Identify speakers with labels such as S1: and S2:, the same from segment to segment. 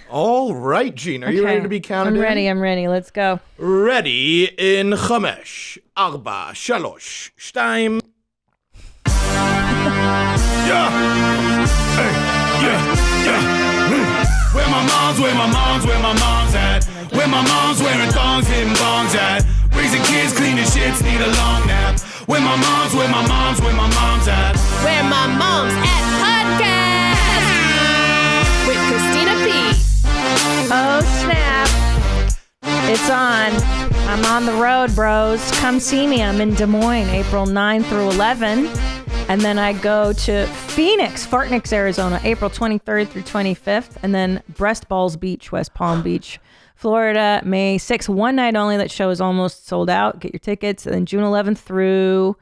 S1: All right, Gene, are you ready to be counted in?
S2: I'm ready. Let's go.
S1: Ready in 5, 4, 3, 2. Yeah. Hey, yeah. Where my mom's at? Where my mom's wearing thongs, hitting bongs at? Raising kids, cleaning shits, need a long nap. Where my mom's at?
S3: Where My Mom's At podcast with Christina P.
S2: Oh, snap. It's on. I'm on the road, bros. Come see me. I'm in Des Moines, April 9 through 11. And then I go to Phoenix, Fartnix, Arizona, April 23rd through 25th. And then Breast Balls Beach, West Palm Beach, Florida, May 6th. One night only. That show is almost sold out. Get your tickets. And then June 11th through,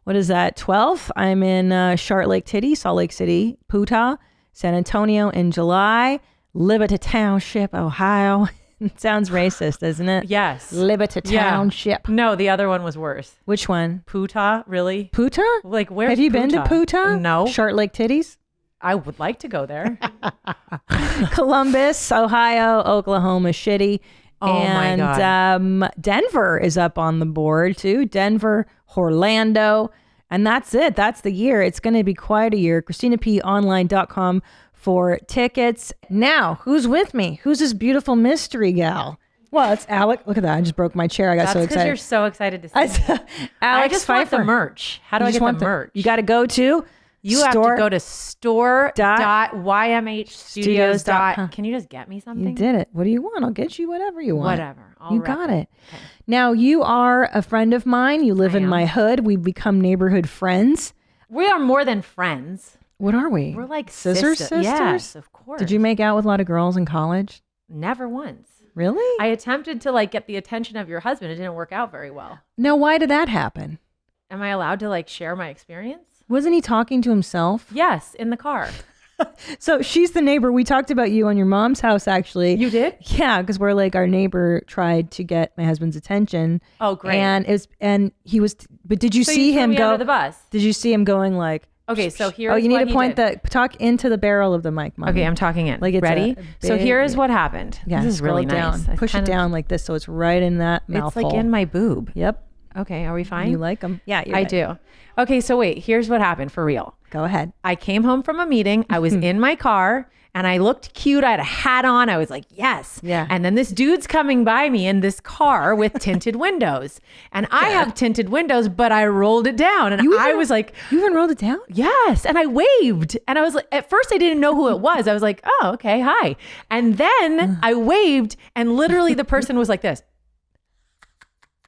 S2: 12th? I'm in Charlotte Lake Titty, Salt Lake City, Putah, San Antonio in July, Liberty Township, Ohio. It sounds racist, doesn't it?
S4: Yes.
S2: Liberty Township.
S4: No, the other one was worse.
S2: Which one?
S4: Putah, really?
S2: Putah?
S4: Like, where's
S2: Have you been to Putah?
S4: No.
S2: Charlotte Lake Titties?
S4: I would like to go there.
S2: Columbus, Ohio, Oklahoma, shitty.
S4: Oh, my God.
S2: And Denver is up on the board, too. Denver, Orlando. And that's it. That's the year. It's going to be quite a year. ChristinaPOnline.com for tickets. Now, who's with me? Who's this beautiful mystery gal? Well, it's Alex. Look at that. I just broke my chair. I got so excited.
S4: That's because you're so excited to see me.
S2: Alex
S4: I just
S2: Pfeifer.
S4: want the merch. How do I get the merch?
S2: You got to go to
S4: You have to go to store.ymhstudios.com. Can you just get me something?
S2: You did it. What do you want? I'll get you whatever you want.
S4: Whatever.
S2: You got it. Okay. Now, you are a friend of mine. You live in my hood. We've become neighborhood friends.
S4: We are more than friends.
S2: What are we?
S4: We're like
S2: sisters?
S4: Yes, of course.
S2: Did you make out with a lot of girls in college?
S4: Never once.
S2: Really?
S4: I attempted to get the attention of your husband. It didn't work out very well.
S2: Now, why did that happen?
S4: Am I allowed to share my experience?
S2: Wasn't he talking to himself?
S4: Yes, in the car.
S2: So she's the neighbor. We talked about you on your mom's house, actually.
S4: You did?
S2: Yeah, because we're our neighbor tried to get my husband's attention.
S4: Oh, great.
S2: And he was, but did you see him go?
S4: Under the bus.
S2: Did you see him going
S4: Okay, so here's
S2: you need
S4: what
S2: to point talk into the barrel of the mic, Mom.
S4: Okay, I'm talking in.
S2: It's
S4: ready? So here is what happened.
S2: Yeah,
S4: this is really nice.
S2: Down. Push it down like this so it's right in that mouth hole.
S4: It's in my boob.
S2: Yep.
S4: Okay, are we fine?
S2: You like them? Yeah,
S4: I do. Okay, so wait, here's what happened for real.
S2: Go ahead.
S4: I came home from a meeting. I was in my car and I looked cute. I had a hat on. I was like, yes.
S2: Yeah.
S4: And then this dude's coming by me in this car with tinted windows. And I have tinted windows, but I rolled it down. And I was like,
S2: you even rolled it down?
S4: Yes. And I waved. And I was like, at first I didn't know who it was. I was like, oh, okay, hi. And then I waved and literally the person was like this.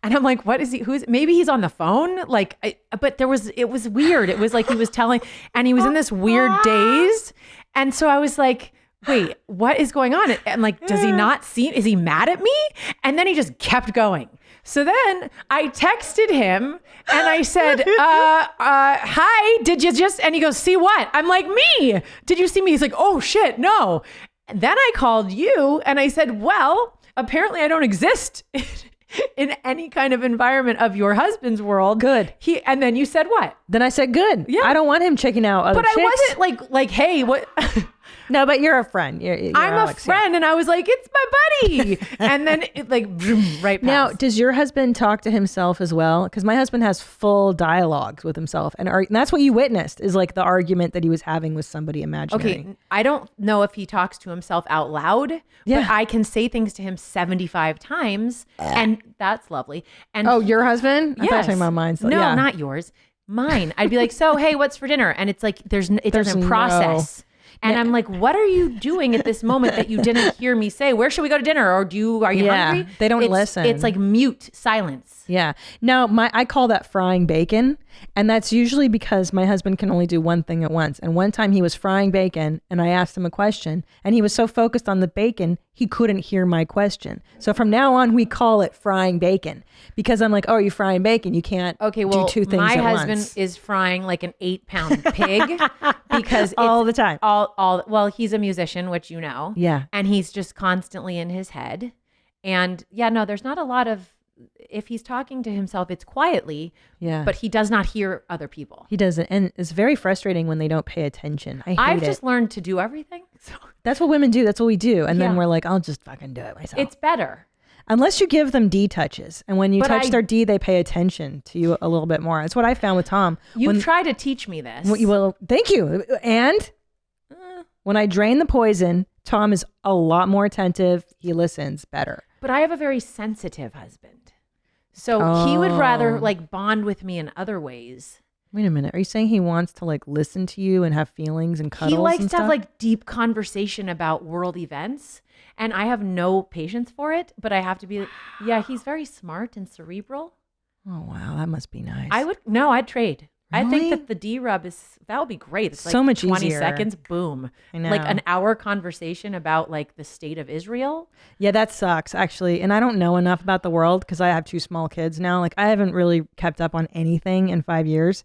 S4: And I'm like, what is he? Maybe he's on the phone. But it was weird. It was like he was telling, and he was in this weird daze. And so I was like, wait, what is going on? And does he not see? Is he mad at me? And then he just kept going. So then I texted him and I said, hi, did you just, and he goes, see what? I'm like, me. Did you see me? He's like, oh shit, no. And then I called you and I said, well, apparently I don't exist in any kind of environment of your husband's world.
S2: Good.
S4: And then you said what?
S2: Then I said good. Yeah. I don't want him checking out other chicks.
S4: But I wasn't like, hey, what?
S2: No, but you're a friend. You're
S4: I'm
S2: Alex,
S4: a friend, and I was like, it's my buddy. And then it right past.
S2: Now, does your husband talk to himself as well? Because my husband has full dialogues with himself, and that's what you witnessed is the argument that he was having with somebody imaginary.
S4: Okay, I don't know if he talks to himself out loud, but I can say things to him 75 times, and that's lovely. And
S2: your husband?
S4: Yes.
S2: I thought you were talking about mine.
S4: No, not yours. Mine. I'd be like, so hey, what's for dinner? And it's like it doesn't process. And I'm like, what are you doing at this moment that you didn't hear me say? Where should we go to dinner? Or are you hungry?
S2: They don't listen.
S4: It's like mute silence.
S2: Yeah. Now, I call that frying bacon. And that's usually because my husband can only do one thing at once. And one time he was frying bacon and I asked him a question and he was so focused on the bacon, he couldn't hear my question. So from now on, we call it frying bacon because I'm like, oh, are you frying bacon? You can't do two things at once.
S4: My husband is frying like an 8-pound pig because
S2: all the time.
S4: Well, he's a musician, which you know.
S2: Yeah.
S4: And he's just constantly in his head. And there's not a lot of, if he's talking to himself, it's quietly, but he does not hear other people.
S2: He doesn't. And it's very frustrating when they don't pay attention. I've
S4: just learned to do everything.
S2: That's what women do. That's what we do. And then
S4: Yeah.
S2: we're like, I'll just fucking do it myself.
S4: It's better.
S2: Unless you give them D touches. And when you
S4: But
S2: touch their D, they pay attention to you a little bit more. That's what I found with Tom.
S4: You've tried to teach me this.
S2: Well, thank you. And when I drain the poison, Tom is a lot more attentive. He listens better.
S4: But I have a very sensitive husband. So he would rather like bond with me in other ways.
S2: Wait a minute. Are you saying he wants to like listen to you and have feelings and cuddles?
S4: He likes
S2: and
S4: to have
S2: stuff?
S4: like deep conversation about world events. And I have no patience for it, but I have to be like, yeah, he's very smart and cerebral.
S2: Oh, wow. That must be nice.
S4: I'd trade. I
S2: Really?
S4: think that the D rub that would be great. It's like
S2: So much
S4: 20
S2: easier.
S4: seconds, boom.
S2: I know.
S4: Like an hour conversation about like the state of Israel.
S2: Yeah, that sucks actually. And I don't know enough about the world because I have 2 small kids now. Like I haven't really kept up on anything in 5 years.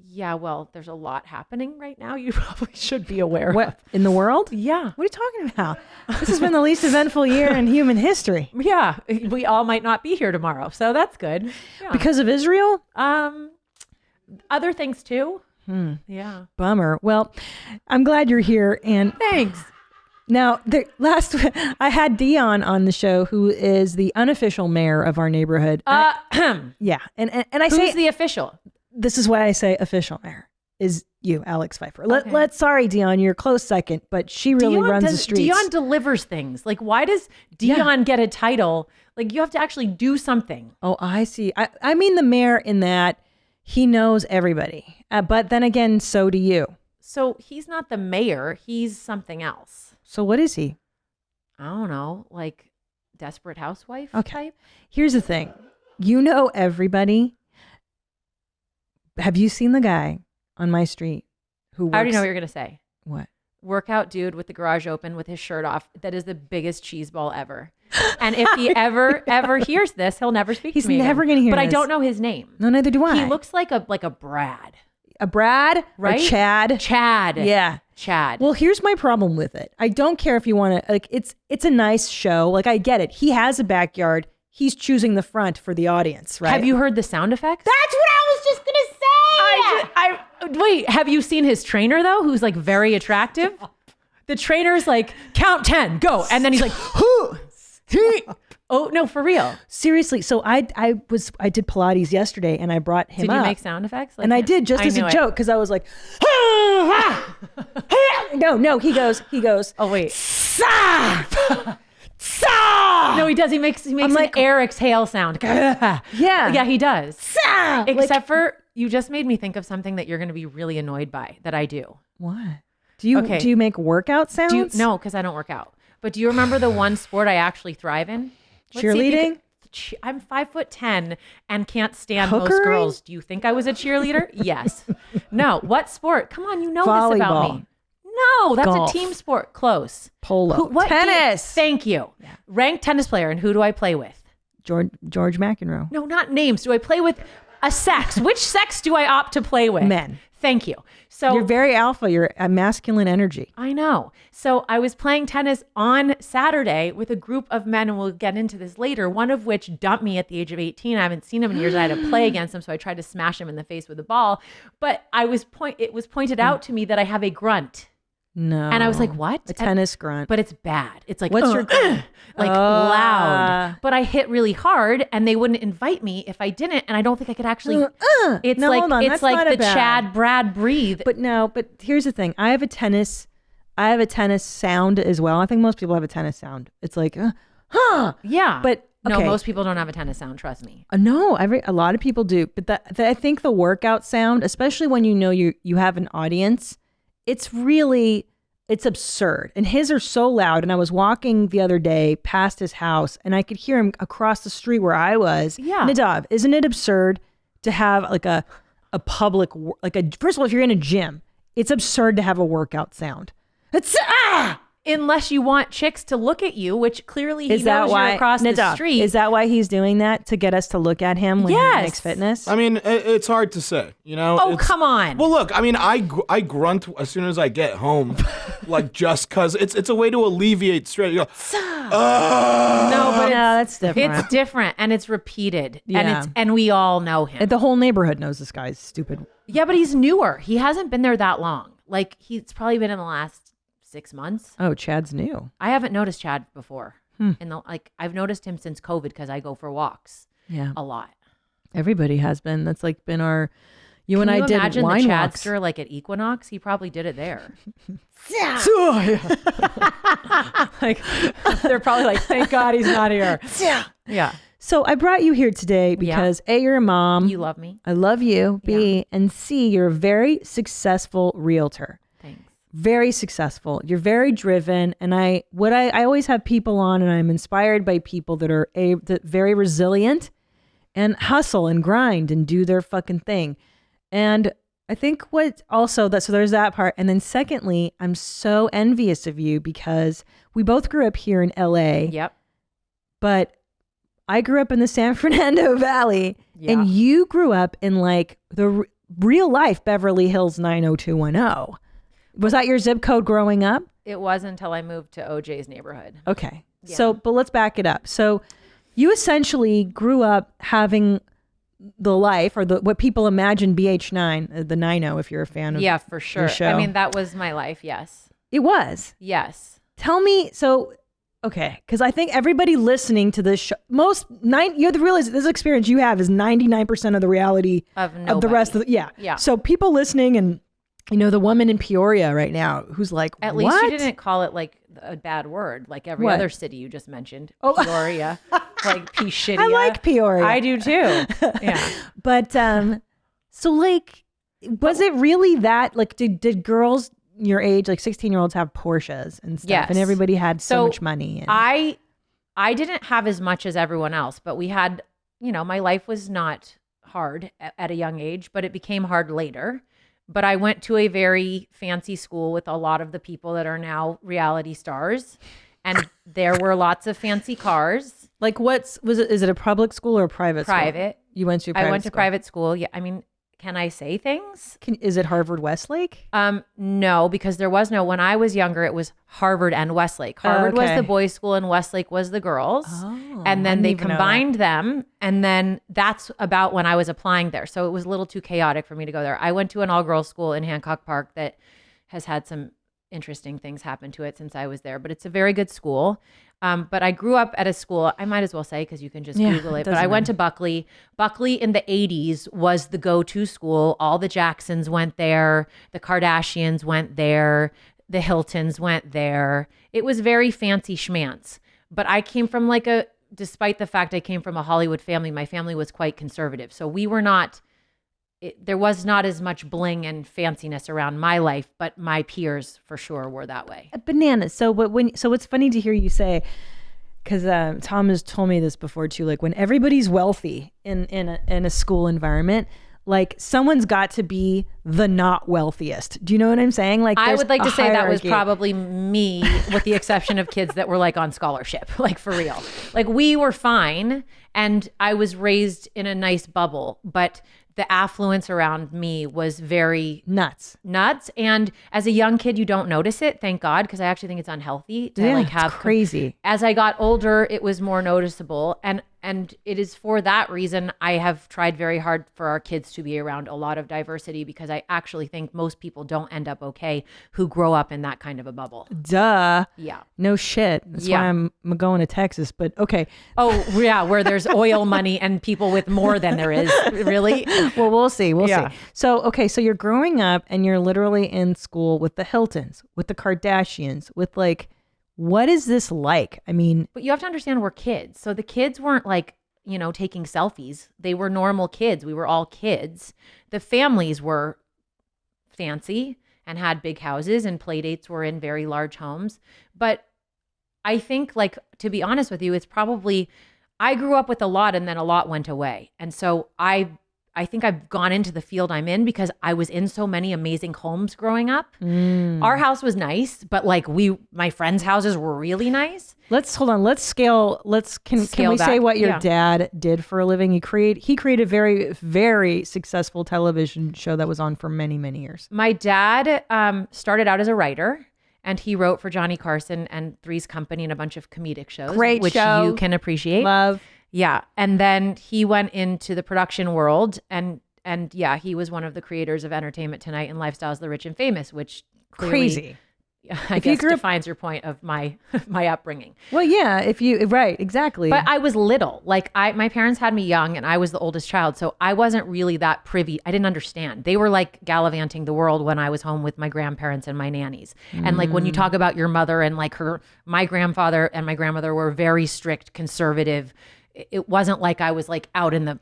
S4: Yeah, well, there's a lot happening right now. You probably should be aware
S2: What
S4: of.
S2: in the world?
S4: Yeah.
S2: What are you talking about? This has been the least eventful year in human history.
S4: Yeah. We all might not be here tomorrow. So that's good. Yeah.
S2: Because of Israel?
S4: Other things too. Yeah.
S2: Bummer. Well, I'm glad you're here. And
S4: Thanks.
S2: now, I had Dion on the show, who is the unofficial mayor of our neighborhood. Yeah. And I
S4: Who's
S2: say,
S4: the official?
S2: this is why I say official mayor is you, Alex Pfeifer. Sorry, Dion, you're close second, but she really runs the streets.
S4: Dion delivers things. Like, why does Dion get a title? Like, you have to actually do something.
S2: Oh, I see. I mean the mayor in that he knows everybody. But then again, so do you.
S4: So he's not the mayor. He's something else.
S2: So what is he?
S4: I don't know. Like desperate housewife type?
S2: Here's the thing. You know everybody. Have you seen the guy on my street who works?
S4: I already know what you're going to say.
S2: What?
S4: Workout dude with the garage open with his shirt off. That is the biggest cheese ball ever. And if he ever hears this, he'll never speak to me.
S2: He's never going to hear
S4: But
S2: this.
S4: I don't know his name.
S2: No, neither do I.
S4: He looks like a Brad.
S2: A Brad?
S4: Right?
S2: Or Chad?
S4: Chad.
S2: Yeah.
S4: Chad.
S2: Well, here's my problem with it. I don't care if you want to, like, it's a nice show. Like, I get it. He has a backyard. He's choosing the front for the audience, right?
S4: Have you heard the sound effects?
S2: That's what I was just going to say.
S4: Wait, have you seen his trainer though, who's like very attractive? The trainer's like, count 10, go. And then he's like, oh no, for real.
S2: Seriously. So I did Pilates yesterday and I brought him
S4: Did you
S2: up.
S4: make sound effects? Like
S2: And I
S4: him?
S2: did just as
S4: knew
S2: a
S4: it.
S2: joke because I was like, no, he goes,
S4: Oh wait.
S2: Sa!
S4: No, he does. He makes
S2: like-
S4: an air exhale sound. Yeah, he does.
S2: Sa!
S4: Except for you just made me think of something that you're going to be really annoyed by that I do.
S2: What? Do you make workout sounds?
S4: No, because I don't work out. But do you remember the one sport I actually thrive in? Let's see if you
S2: Cheerleading?
S4: I'm 5'10" and can't stand most
S2: Hookering?
S4: girls. Do you think I was a cheerleader? Yes. No. What sport? Come on, you know this about
S2: Volleyball.
S4: me. No, that's
S2: Golf.
S4: a team sport. Close.
S2: Polo.
S4: What game-
S2: Tennis.
S4: Thank you. Ranked tennis player. And who do I play with?
S2: George McEnroe.
S4: No, not names. Do I play with a sex? Which sex do I opt to play with?
S2: Men.
S4: Thank you. So
S2: You're very alpha. You're a masculine energy.
S4: I know. So I was playing tennis on Saturday with a group of men, and we'll get into this later, one of which dumped me at the age of 18. I haven't seen him in years. I had to play against him, so I tried to smash him in the face with a ball. But it was pointed out to me that I have a grunt.
S2: No.
S4: And I was like, what?
S2: A tennis grunt.
S4: But it's bad. It's like,
S2: What's your grunt?
S4: like loud. But I hit really hard, and they wouldn't invite me if I didn't. And I don't think I could actually. It's
S2: No,
S4: like
S2: hold on.
S4: it's
S2: That's
S4: like
S2: not a
S4: the
S2: bad.
S4: Chad Brad breathe.
S2: But here's the thing. I have a tennis sound as well. I think most people have a tennis sound. It's like,
S4: yeah.
S2: But
S4: no,
S2: okay.
S4: most people don't have a tennis sound. Trust me.
S2: No, a lot of people do. But I think the workout sound, especially when you know you have an audience, it's absurd. And his are so loud. And I was walking the other day past his house and I could hear him across the street where I was.
S4: Yeah.
S2: Nadav, isn't it absurd to have like a public, first of all, if you're in a gym, it's absurd to have a workout sound. It's
S4: Unless you want chicks to look at you, which clearly he knows you're across the
S2: Nadav,
S4: street.
S2: Is that why he's doing that? To get us to look at him when he
S4: Yes.
S2: makes fitness?
S5: I mean, it's hard to say, you know?
S4: Oh,
S5: It's-
S4: come on.
S5: Well, look, I mean, I grunt as soon as I get home, like just because it's a way to alleviate stress. You go,
S4: no, but
S2: that's different.
S4: it's different and it's repeated.
S2: Yeah.
S4: And we all know him.
S2: The whole neighborhood knows this guy's stupid.
S4: Yeah, but he's newer. He hasn't been there that long. Like he's probably been in the last 6 months.
S2: Oh, Chad's new.
S4: I haven't noticed Chad before. I've noticed him since COVID because I go for walks a lot.
S2: Everybody has been. That's like been our. You
S4: Can
S2: and
S4: you
S2: I did
S4: imagine
S2: wine
S4: the
S2: walks.
S4: Chadster like at Equinox? He probably did it there. Like they're probably like, thank God he's not here. Yeah.
S2: So I brought you here today because A, you're a mom.
S4: You love me.
S2: I love you. B, and C, you're a very successful realtor.
S4: Thanks.
S2: Very successful. You're very driven. And I always have people on, and I'm inspired by people that are very resilient and hustle and grind and do their fucking thing. And I think so there's that part. And then secondly, I'm so envious of you because we both grew up here in LA.
S4: Yep.
S2: But I grew up in the San Fernando Valley and you grew up in like the real life Beverly Hills 90210. Was that your zip code growing up?
S4: It was until I moved to OJ's neighborhood.
S2: Okay.
S4: Yeah.
S2: So, but let's back it up. So you essentially grew up having the life or what people imagine BH9, the 90 if you're a fan of
S4: for sure.
S2: the show.
S4: I mean, that was my life. Yes.
S2: It was.
S4: Yes.
S2: Tell me, okay, because I think everybody listening to this show, you have to realize this experience you have is 99% of the reality
S4: of
S2: the rest of
S4: Yeah.
S2: So people listening and, the woman in Peoria right now who's like,
S4: at
S2: what?
S4: least you didn't call it like a bad word, like every other city you just mentioned. Peoria, like P-shittia.
S2: I like Peoria.
S4: I do too. Yeah.
S2: But, so like, was it really that, like, did girls your age, like 16-year-olds have Porsches and stuff and everybody had so much money? And
S4: I didn't have as much as everyone else, but we had, my life was not hard at a young age, but it became hard later. But I went to a very fancy school with a lot of the people that are now reality stars. And there were lots of fancy cars.
S2: Like is it a public school or a private school?
S4: Private.
S2: You went to
S4: I went to private school. Yeah. I mean, can I say things?
S2: Is it Harvard Westlake?
S4: No, because there was no, when I was younger, it was Harvard and Westlake. Harvard was the boys' school and Westlake was the girls. Oh, and then they combined them. And then that's about when I was applying there. So it was a little too chaotic for me to go there. I went to an all-girls school in Hancock Park that has had some interesting things happen to it since I was there, but it's a very good school. But I grew up at a school, I might as well say, because you can just Google it, but I went to Buckley. Buckley in the 80s was the go-to school. All the Jacksons went there. The Kardashians went there. The Hiltons went there. It was very fancy schmance. But I came from despite the fact I came from a Hollywood family, my family was quite conservative. So we were not, there was not as much bling and fanciness around my life, but my peers for sure were that way.
S2: Bananas. So it's funny to hear you say, because Tom has told me this before too, like when everybody's wealthy in a school environment, like someone's got to be the not wealthiest. Do you know what I'm saying? Like
S4: I would like to say
S2: hierarchy.
S4: that was probably me, with the exception of kids that were like on scholarship, like for real. Like we were fine, and I was raised in a nice bubble, but the affluence around me was very
S2: nuts.
S4: And as a young kid, you don't notice it, thank God, because I actually think it's unhealthy to have
S2: it's crazy.
S4: As I got older, it was more noticeable, and it is for that reason I have tried very hard for our kids to be around a lot of diversity, because I actually think most people don't end up okay who grow up in that kind of a bubble.
S2: Duh.
S4: Yeah.
S2: No shit. That's why I'm going to Texas, but okay.
S4: Oh yeah, where there's oil money and people with more than there is. Really?
S2: Well, we'll see. We'll see. So, okay. So you're growing up and you're literally in school with the Hiltons, with the Kardashians, with like, what is this like? I mean,
S4: but you have to understand we're kids. So the kids weren't like, taking selfies. They were normal kids. We were all kids. The families were fancy and had big houses, and play dates were in very large homes. But I think, like, to be honest with you, it's probably, I grew up with a lot and then a lot went away. And so I think I've gone into the field I'm in because I was in so many amazing homes growing up. Our house was nice, but like my friends' houses were really nice.
S2: Hold on. Let's scale. Can we say what your dad did for a living? He created a very, very successful television show that was on for many, many years.
S4: My dad started out as a writer, and he wrote for Johnny Carson and Three's Company and a bunch of comedic shows.
S2: Great
S4: which
S2: show.
S4: You can appreciate.
S2: Love.
S4: Yeah. And then he went into the production world, and he was one of the creators of Entertainment Tonight and Lifestyles of the Rich and Famous, which clearly,
S2: crazy.
S4: I guess defines your point of my upbringing.
S2: Well, yeah, right, exactly.
S4: But I was little. Like my parents had me young and I was the oldest child. So I wasn't really that privy. I didn't understand. They were like gallivanting the world when I was home with my grandparents and my nannies. And like when you talk about your mother and like my grandfather and my grandmother were very strict, conservative. It wasn't like I was like out in the,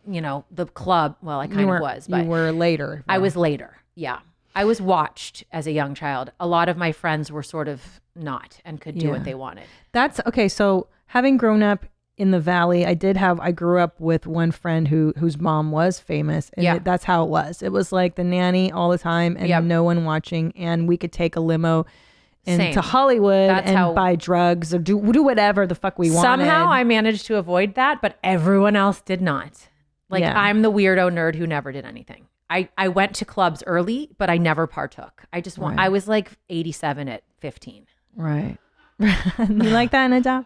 S4: the club. Well, I kind of was, but
S2: you were later.
S4: I was later. Yeah. I was watched as a young child. A lot of my friends were sort of not and could do what they wanted.
S2: That's okay. So having grown up in the Valley, I grew up with one friend whose mom was famous, and that's how it was. It was like the nanny all the time and no one watching, and we could take a limo into Hollywood buy drugs or do whatever the fuck we wanted.
S4: Somehow I managed to avoid that, but everyone else did not. Like I'm the weirdo nerd who never did anything. I went to clubs early, but I never partook. I was like 87 at 15.
S2: Right. You like that, Nadav?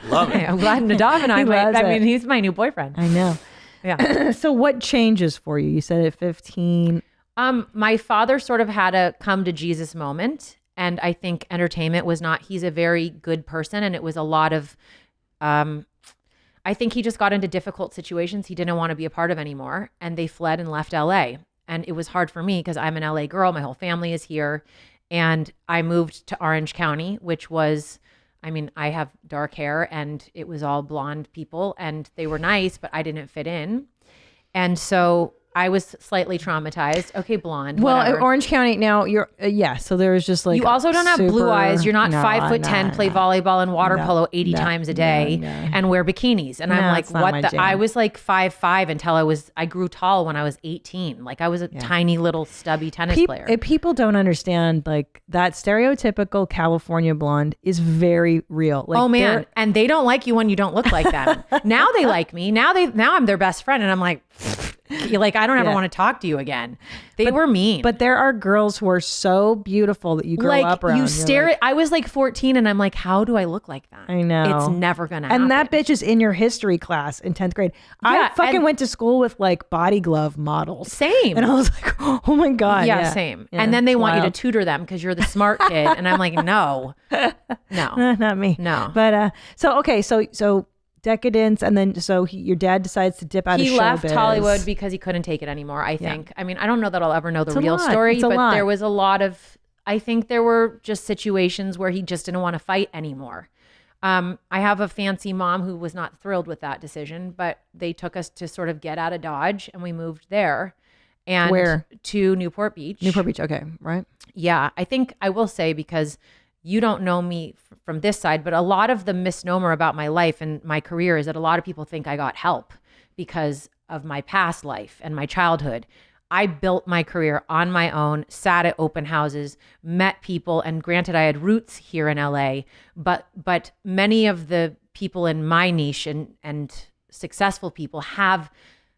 S5: Love it.
S4: I'm glad Nadav and he's my new boyfriend.
S2: I know.
S4: Yeah.
S2: So what changes for you? You said at 15.
S4: My father sort of had a come to Jesus moment. And I think entertainment was not, he's a very good person. And it was a lot of, I think he just got into difficult situations he didn't want to be a part of anymore. And they fled and left LA. And it was hard for me because I'm an LA girl. My whole family is here. And I moved to Orange County, which was, I have dark hair and it was all blonde people and they were nice, but I didn't fit in. And so I was slightly traumatized. Okay, blonde.
S2: Well,
S4: whatever.
S2: Orange County now, so there was just like
S4: you also don't have blue eyes. You're not 5'10", play volleyball and water polo 80 times a day and wear bikinis. And I'm like, what the? I was like 5'5" until I grew tall when I was 18. Like I was a tiny little stubby tennis player.
S2: People don't understand like that stereotypical California blonde is very real. Like,
S4: oh man, and they don't like you when you don't look like them. Now they like me. Now I'm their best friend, and I'm like. Like, I don't ever want to talk to you again. They were mean.
S2: But there are girls who are so beautiful that you grow up around.
S4: You stare at, I was like 14 and I'm like, how do I look like that?
S2: I know.
S4: It's never going to happen.
S2: And that bitch is in your history class in 10th grade. I fucking went to school with like body glove models.
S4: Same.
S2: And I was like, oh my God.
S4: Yeah, same. Yeah, and then they want you to tutor them because you're the smart kid. And I'm like, no.
S2: Not me.
S4: No.
S2: But so decadence, and then your dad decides to dip out of showbiz. He left
S4: Hollywood because he couldn't take it anymore, I think. I don't know that I'll ever know the real story, but there was a lot of, I think there were just situations where he just didn't want to fight anymore. I have a fancy mom who was not thrilled with that decision, but they took us to sort of get out of Dodge and we moved there. And
S2: where?
S4: To Newport Beach.
S2: Newport Beach, okay, right.
S4: Yeah, I think I will say, because you don't know me from this side, but a lot of the misnomer about my life and my career is that a lot of people think I got help because of my past life and my childhood. I built my career on my own, sat at open houses, met people, and granted I had roots here in LA, but many of the people in my niche and successful people have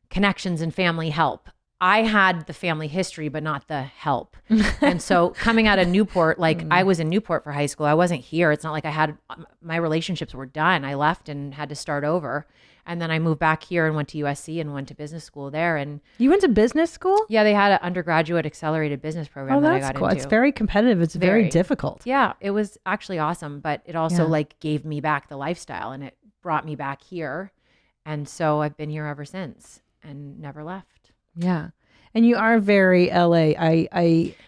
S4: connections and family help. I had the family history, but not the help. And so coming out of Newport, like I was in Newport for high school. I wasn't here. It's not like my relationships were done. I left and had to start over. And then I moved back here and went to USC and went to business school there. And
S2: you went to business school?
S4: Yeah, they had an undergraduate accelerated business program that I got
S2: cool.
S4: into.
S2: It's very competitive. It's very difficult.
S4: Yeah, it was actually awesome, but it also like gave me back the lifestyle and it brought me back here. And so I've been here ever since and never left.
S2: Yeah. And you are very LA.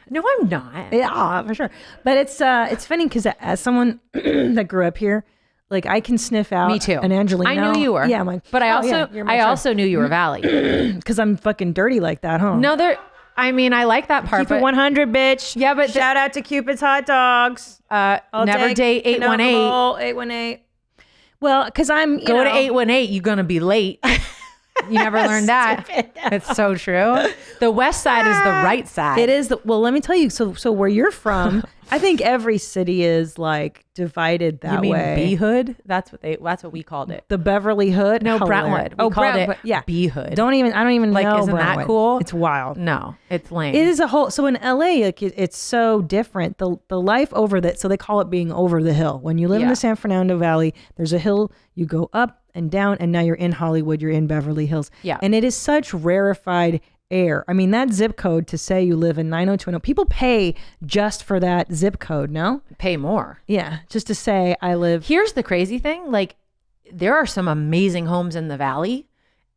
S4: No, I'm not.
S2: Yeah, for sure. But it's funny because as someone that grew up here, like I can sniff out
S4: me too.
S2: An Angelino.
S4: I knew you were.
S2: Yeah, I'm like,
S4: but I also knew you were Valley.
S2: Because I'm fucking dirty like that, huh?
S4: No, I like that part.
S2: Keep it 100, bitch.
S4: Yeah, but
S2: shout out to Cupid's Hot Dogs.
S4: Never date 818.
S2: 818. Well, because I'm
S4: go to 818. You're gonna be late. You never learned that. It's so true. The west side is the right side.
S2: It is. Well, let me tell you. So where you're from, I think every city is like divided that way.
S4: You mean B-hood? That's what we called it.
S2: The Beverly Hood?
S4: No, Brentwood. We called it B-hood.
S2: I don't even
S4: like,
S2: know.
S4: Isn't
S2: Brentwood.
S4: that cool?
S2: It's wild.
S4: No, it's lame.
S2: It is a whole. So in LA, like it's so different. The life over that. So they call it being over the hill. When you live in the San Fernando Valley, there's a hill. You go up and down, and now you're in Hollywood. You're in Beverly Hills.
S4: Yeah.
S2: And it is such rarefied air. I mean, that zip code to say you live in 90210, people pay just for that zip code, no?
S4: Pay more.
S2: Yeah, just to say I live.
S4: Here's the crazy thing. Like, there are some amazing homes in the valley.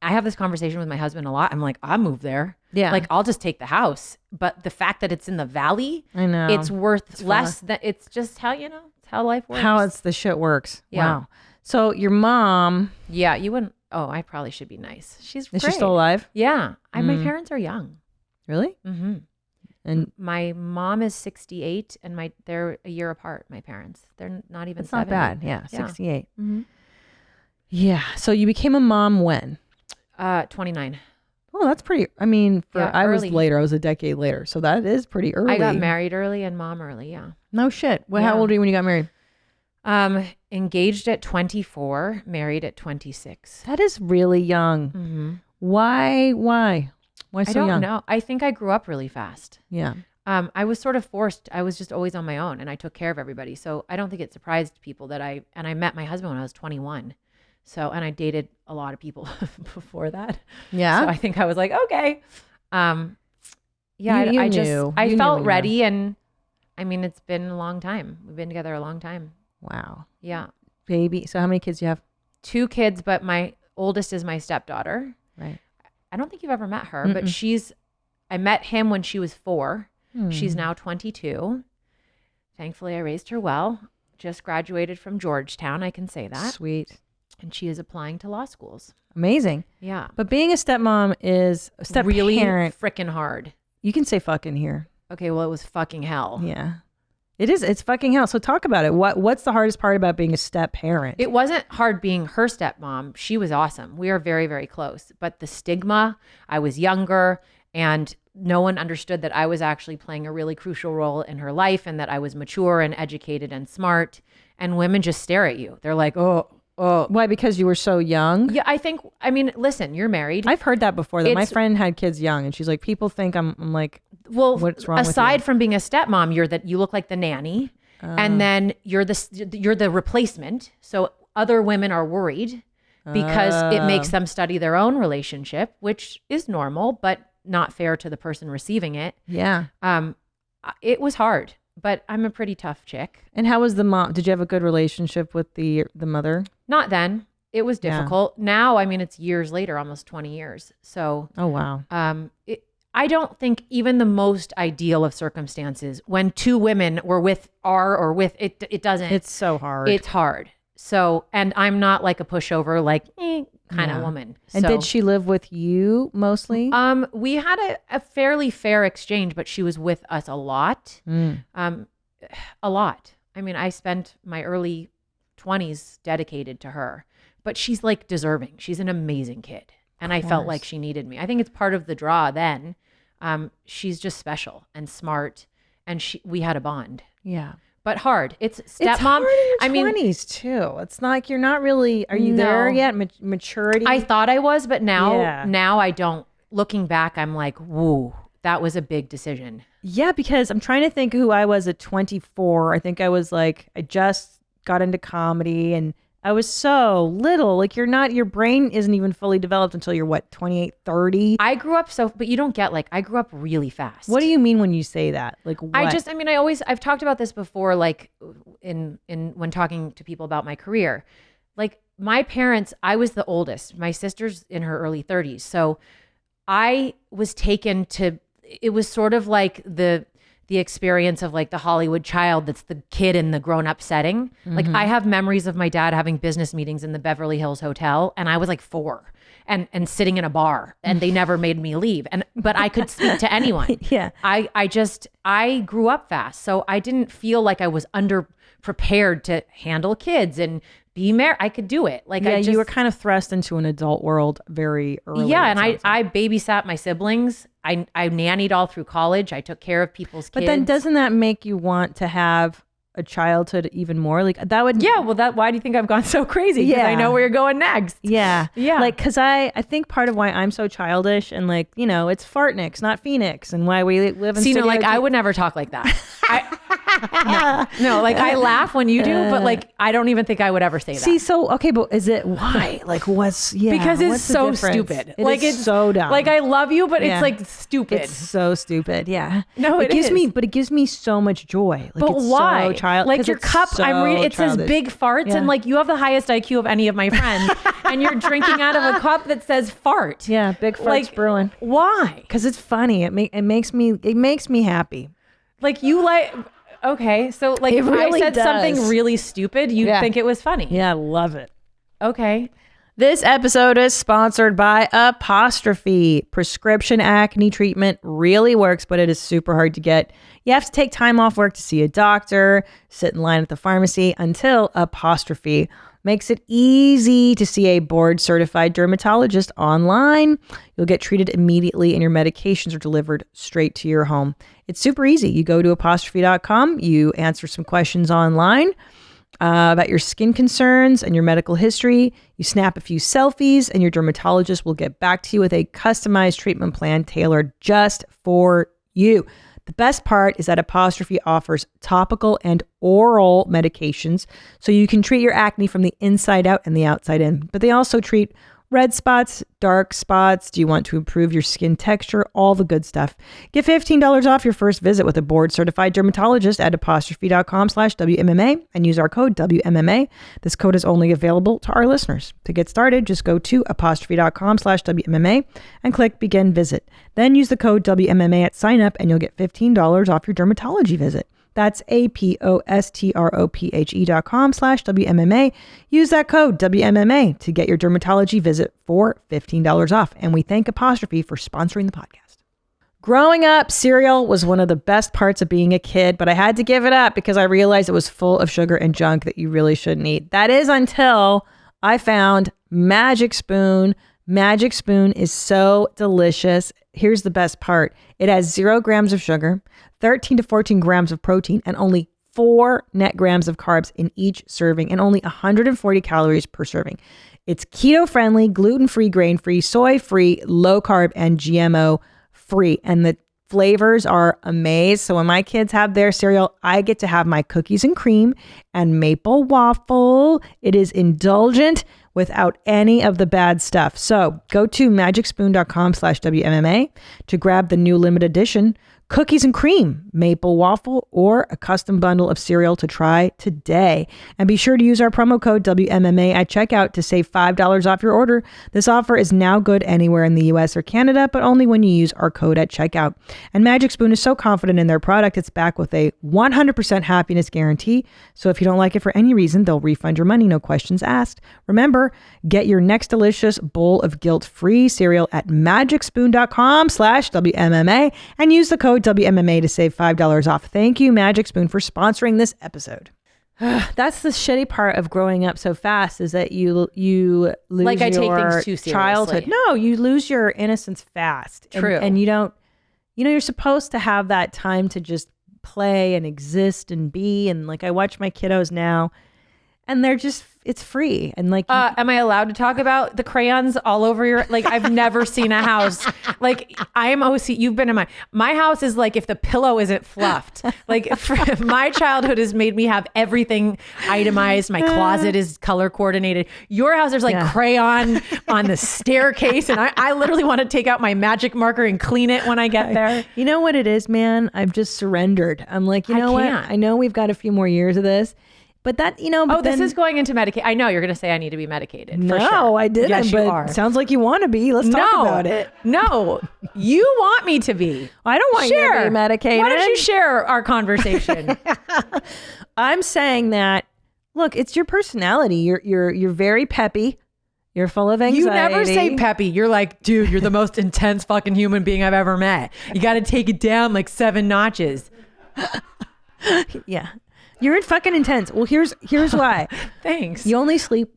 S4: I have this conversation with my husband a lot. I'm like, I'll move there.
S2: Yeah.
S4: Like, I'll just take the house. But the fact that it's in the valley,
S2: I know.
S4: it's worth less than, it's just how, it's how life works.
S2: How it's the shit works.
S4: Yeah.
S2: Wow. So your mom,
S4: Yeah, you wouldn't. Oh, I probably should be nice. She's
S2: is
S4: great.
S2: she still alive?
S4: Yeah. My parents are young.
S2: Really?
S4: Mm-hmm.
S2: And
S4: My mom is 68 and they're a year apart, my parents. They're not even
S2: it's not
S4: 70.
S2: bad. Yeah, 68.
S4: Mm-hmm.
S2: Yeah. So you became a mom when?
S4: 29.
S2: Oh, that's pretty. I mean,
S4: Yeah,
S2: I was
S4: early.
S2: later. I was a decade later. So that is pretty early.
S4: I got married early and mom early, yeah.
S2: No shit. Well,
S4: Yeah.
S2: how old were you when you got married?
S4: Engaged at 24, married at 26.
S2: That is really young.
S4: Mm-hmm.
S2: Why? Why
S4: I
S2: so
S4: don't
S2: young?
S4: know. I think I grew up really fast.
S2: Yeah.
S4: I was sort of forced. I was just always on my own and I took care of everybody. So I don't think it surprised people that I met my husband when I was 21. So, and I dated a lot of people before that.
S2: Yeah.
S4: So I think I was like, okay. Yeah,
S2: You
S4: I
S2: knew.
S4: just,
S2: You
S4: I
S2: knew
S4: felt
S2: when you
S4: ready. And I mean, it's been a long time. We've been together a long time.
S2: Wow.
S4: Yeah.
S2: Baby. So how many kids do you have?
S4: 2 kids, but my oldest is my stepdaughter.
S2: Right.
S4: I don't think you've ever met her, but I met him when she was 4. She's now 22. Thankfully, I raised her well. Just graduated from Georgetown. I can say that.
S2: Sweet.
S4: And she is applying to law schools.
S2: Amazing.
S4: Yeah.
S2: But being a stepmom is a step
S4: really
S2: parent.
S4: freaking hard.
S2: You can say fucking here.
S4: Okay, well, it was fucking hell.
S2: Yeah. It is. It's fucking hell. So talk about it. What's the hardest part about being a step parent?
S4: It wasn't hard being her stepmom. She was awesome. We are very, very close. But the stigma, I was younger and no one understood that I was actually playing a really crucial role in her life and that I was mature and educated and smart. And women just stare at you. They're like, oh.
S2: Why? Because you were so young?
S4: Yeah, I mean, listen, you're married.
S2: I've heard that before. That my
S4: It's-
S2: friend had kids young, and she's like, people think I'm like,
S4: Well,
S2: what's wrong with
S4: aside
S2: you?
S4: from being a stepmom, you look like the nanny, and then you're the replacement. So other women are worried because it makes them study their own relationship, which is normal, but not fair to the person receiving it.
S2: yeah.
S4: It was hard, but I'm a pretty tough chick.
S2: And how was the mom? Did you have a good relationship with the mother?
S4: Not then. It was
S2: Yeah.
S4: difficult. Now, I mean, it's years later, almost 20 years. So
S2: Oh wow.
S4: I don't think even the most ideal of circumstances, when 2 women were with it doesn't.
S2: It's so hard.
S4: It's hard. So, and I'm not like a pushover, like kind of
S2: Yeah.
S4: woman.
S2: And
S4: So,
S2: did she live with you mostly?
S4: we had a fairly fair exchange, but she was with us a lot. A lot. I mean, I spent my early 20s dedicated to her, but she's like deserving. She's an amazing kid. And I felt like she needed me. I think it's part of the draw then. She's just special and smart, and we had a bond.
S2: Yeah.
S4: But hard. It's
S2: It's
S4: stepmom.
S2: hard in your
S4: I mean,
S2: 20s too. It's not like you're not really. Are you there
S4: No.
S2: yet? Maturity.
S4: I thought I was, but
S2: Yeah.
S4: now I don't. Looking back, I'm like, whoa, that was a big decision.
S2: Yeah, because I'm trying to think who I was at 24. I think I was like, I just got into comedy and I was so little. Like your brain isn't even fully developed until you're what, 28, 30?
S4: I grew up but you don't get I grew up really fast.
S2: What do you mean when you say that? Like what?
S4: I've talked about this before, like in when talking to people about my career. Like my parents, I was the oldest. My sister's in her early 30s. So I was taken to, it was sort of like the experience of like the Hollywood child that's the kid in the grown-up setting. Like I have memories of my dad having business meetings in the Beverly Hills Hotel and I was like 4 and sitting in a bar and they never made me leave. But I could speak to anyone.
S2: Yeah.
S4: I grew up fast. So I didn't feel like I was underprepared to handle kids and be married. I could do it. Like
S2: Yeah,
S4: I just,
S2: you were kind of thrust into an adult world very early.
S4: yeah,
S2: it
S4: and
S2: sounds like.
S4: I babysat my siblings. I nannied all through college. I took care of people's kids.
S2: But then doesn't that make you want to have a childhood even more? Like that would.
S4: Yeah, well, why do you think I've gone so crazy? Because I
S2: Yeah.
S4: know where you're going next.
S2: Yeah.
S4: Yeah.
S2: Like, cause I think part of why I'm so childish and like, it's Fartnix, not Phoenix, and why we live in
S4: See, no, like I
S2: stereotype-
S4: would never talk like that. No, like I laugh when you do, but like I don't even think I would ever say that.
S2: See, so okay, but is it why? Like, what's
S4: because it's
S2: what's the
S4: so
S2: difference?
S4: stupid.
S2: Like it's so dumb.
S4: Like I love you, but it's like stupid.
S2: It's so stupid. Yeah.
S4: No, it
S2: gives
S4: is.
S2: me, but it gives me so much joy. Like,
S4: But
S2: it's
S4: why?
S2: So
S4: like your cup,
S2: so
S4: I'm reading. It says
S2: childish.
S4: big farts, and like you have the highest IQ of any of my friends, and you're drinking out of a cup that says fart.
S2: Yeah, big farts brewing.
S4: Why?
S2: Because it's funny. It makes me happy.
S4: Like you like. Okay, so like
S2: It
S4: if
S2: really
S4: I said
S2: does.
S4: something really stupid, you'd think it was funny.
S2: Yeah, I love it.
S4: Okay.
S2: This episode is sponsored by Apostrophe. Prescription acne treatment really works, but it is super hard to get. You have to take time off work to see a doctor, sit in line at the pharmacy until Apostrophe makes it easy to see a board-certified dermatologist online. You'll get treated immediately and your medications are delivered straight to your home. It's super easy. You go to apostrophe.com, you answer some questions online about your skin concerns and your medical history. You snap a few selfies and your dermatologist will get back to you with a customized treatment plan tailored just for you. The best part is that Apostrophe offers topical and oral medications so you can treat your acne from the inside out and the outside in. But they also treat red spots, dark spots. Do you want to improve your skin texture? All the good stuff. Get $15 off your first visit with a board-certified dermatologist at apostrophe.com/WMMA and use our code WMMA. This code is only available to our listeners. To get started, just go to apostrophe.com/WMMA and click Begin Visit. Then use the code WMMA at sign up and you'll get $15 off your dermatology visit. That's apostrophe.com/WMMA. Use that code WMMA to get your dermatology visit for $15 off. And we thank Apostrophe for sponsoring the podcast. Growing up, cereal was one of the best parts of being a kid, but I had to give it up because I realized it was full of sugar and junk that you really shouldn't eat. That is until I found Magic Spoon. Magic Spoon is so delicious. Here's the best part. It has 0 grams of sugar, 13 to 14 grams of protein, and only 4 net grams of carbs in each serving, and only 140 calories per serving. It's keto-friendly, gluten-free, grain-free, soy-free, low-carb, and GMO-free. And the flavors are amazing. So when my kids have their cereal, I get to have my cookies and cream and maple waffle. It is indulgent without any of the bad stuff. So go to magicspoon.com/WMMA to grab the new limited edition cookies and cream, maple waffle, or a custom bundle of cereal to try today. And be sure to use our promo code WMMA at checkout to save $5 off your order. This offer is now good anywhere in the US or Canada, but only when you use our code at checkout. And Magic Spoon is so confident in their product, it's backed with a 100% happiness guarantee. So if you don't like it for any reason, they'll refund your money, no questions asked. Remember, get your next delicious bowl of guilt-free cereal at magicspoon.com/WMMA and use the code WMMA to save $5 off. Thank you, Magic Spoon, for sponsoring this episode. That's the shitty part of growing up so fast, is that you lose
S4: Like I take
S2: your
S4: things too seriously.
S2: childhood. No, you lose your innocence fast.
S4: True.
S2: And you don't, you're supposed to have that time to just play and exist and be. And like, I watch my kiddos now and they're just, it's free. And like,
S4: am I allowed to talk about the crayons all over your, like, I've never seen a house. Like, I am OC. You've been in my house is like, if the pillow isn't fluffed, like my childhood has made me have everything itemized. My closet is color coordinated. Your house, there's like crayon on the staircase. And I literally want to take out my magic marker and clean it when I get there.
S2: You know what it is, man? I've just surrendered. I'm like, you know what? I know we've got a few more years of this. But that, but
S4: this is going into Medicaid. I know you're going to say I need to be medicated.
S2: No,
S4: for sure.
S2: I didn't.
S4: Yes,
S2: but
S4: you are.
S2: Sounds like you want to be. Let's talk about it.
S4: No, you want me to be.
S2: I don't want you to be medicated.
S4: Why don't you share our conversation?
S2: I'm saying that, look, it's your personality. You're very peppy. You're full of anxiety.
S4: You never say peppy. You're like, dude, you're the most intense fucking human being I've ever met. You got to take it down like 7 notches.
S2: Yeah. You're fucking intense. Well, here's why.
S4: Thanks.
S2: You only sleep,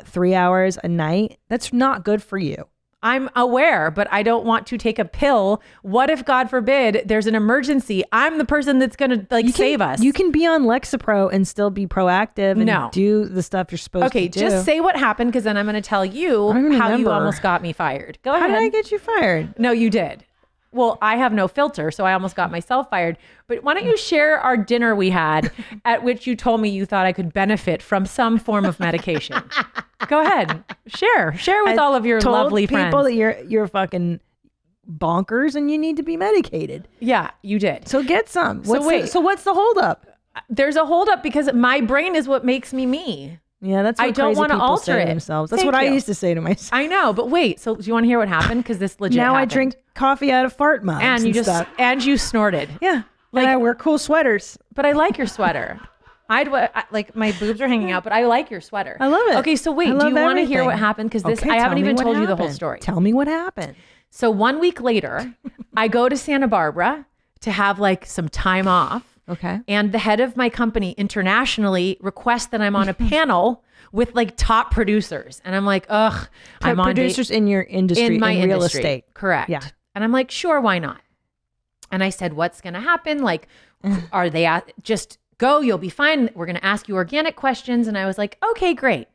S2: 3 hours a night? That's not good for you.
S4: I'm aware, but I don't want to take a pill. What if, God forbid, there's an emergency? I'm the person that's going to save us.
S2: You can be on Lexapro and still be proactive and do the stuff you're supposed to do.
S4: Okay, just say what happened, because then I'm going to tell you how you almost got me fired. Go ahead.
S2: How did I get you fired?
S4: No, you did. Well, I have no filter, so I almost got myself fired. But why don't you share our dinner we had at which you told me you thought I could benefit from some form of medication? Go ahead. Share with all of your lovely friends.
S6: People that you're fucking bonkers and you need to be medicated.
S4: Yeah, you did.
S6: So get some.
S4: So
S6: what's the holdup?
S4: There's a holdup because my brain is what makes me me.
S6: Yeah, that's what
S4: I don't
S6: crazy
S4: want to
S6: people
S4: alter
S6: say
S4: it.
S6: to themselves. That's
S4: Thank
S6: what I
S4: you.
S6: used to say to myself.
S4: I know, but wait. So do you want to hear what happened? Because this legit
S6: Now
S4: happened.
S6: I drink coffee out of fart mugs
S4: and you
S6: stuff.
S4: and you snorted.
S6: Yeah,
S4: Like-
S6: and I wear cool sweaters.
S4: But I like your sweater. Like my boobs are hanging out, but I like your sweater.
S6: I love it.
S4: Okay, so wait,
S6: I
S4: do
S6: love
S4: you want to hear
S6: everything.
S4: what happened? Because
S6: Okay,
S4: I haven't
S6: tell me
S4: even
S6: what
S4: told you the whole
S6: happened.
S4: story.
S6: Tell me what happened.
S4: So 1 week later, I go to Santa Barbara to have like some time off.
S6: Okay.
S4: And the head of my company internationally requests that I'm on a panel with like top producers. And I'm like, ugh, I'm on
S6: producers in your industry,
S4: in my
S6: in real
S4: industry.
S6: estate.
S4: Correct.
S6: Yeah.
S4: And I'm like, sure, why not? And I said, what's going to happen? Like, are they just go, you'll be fine. We're going to ask you organic questions. And I was like, okay, great.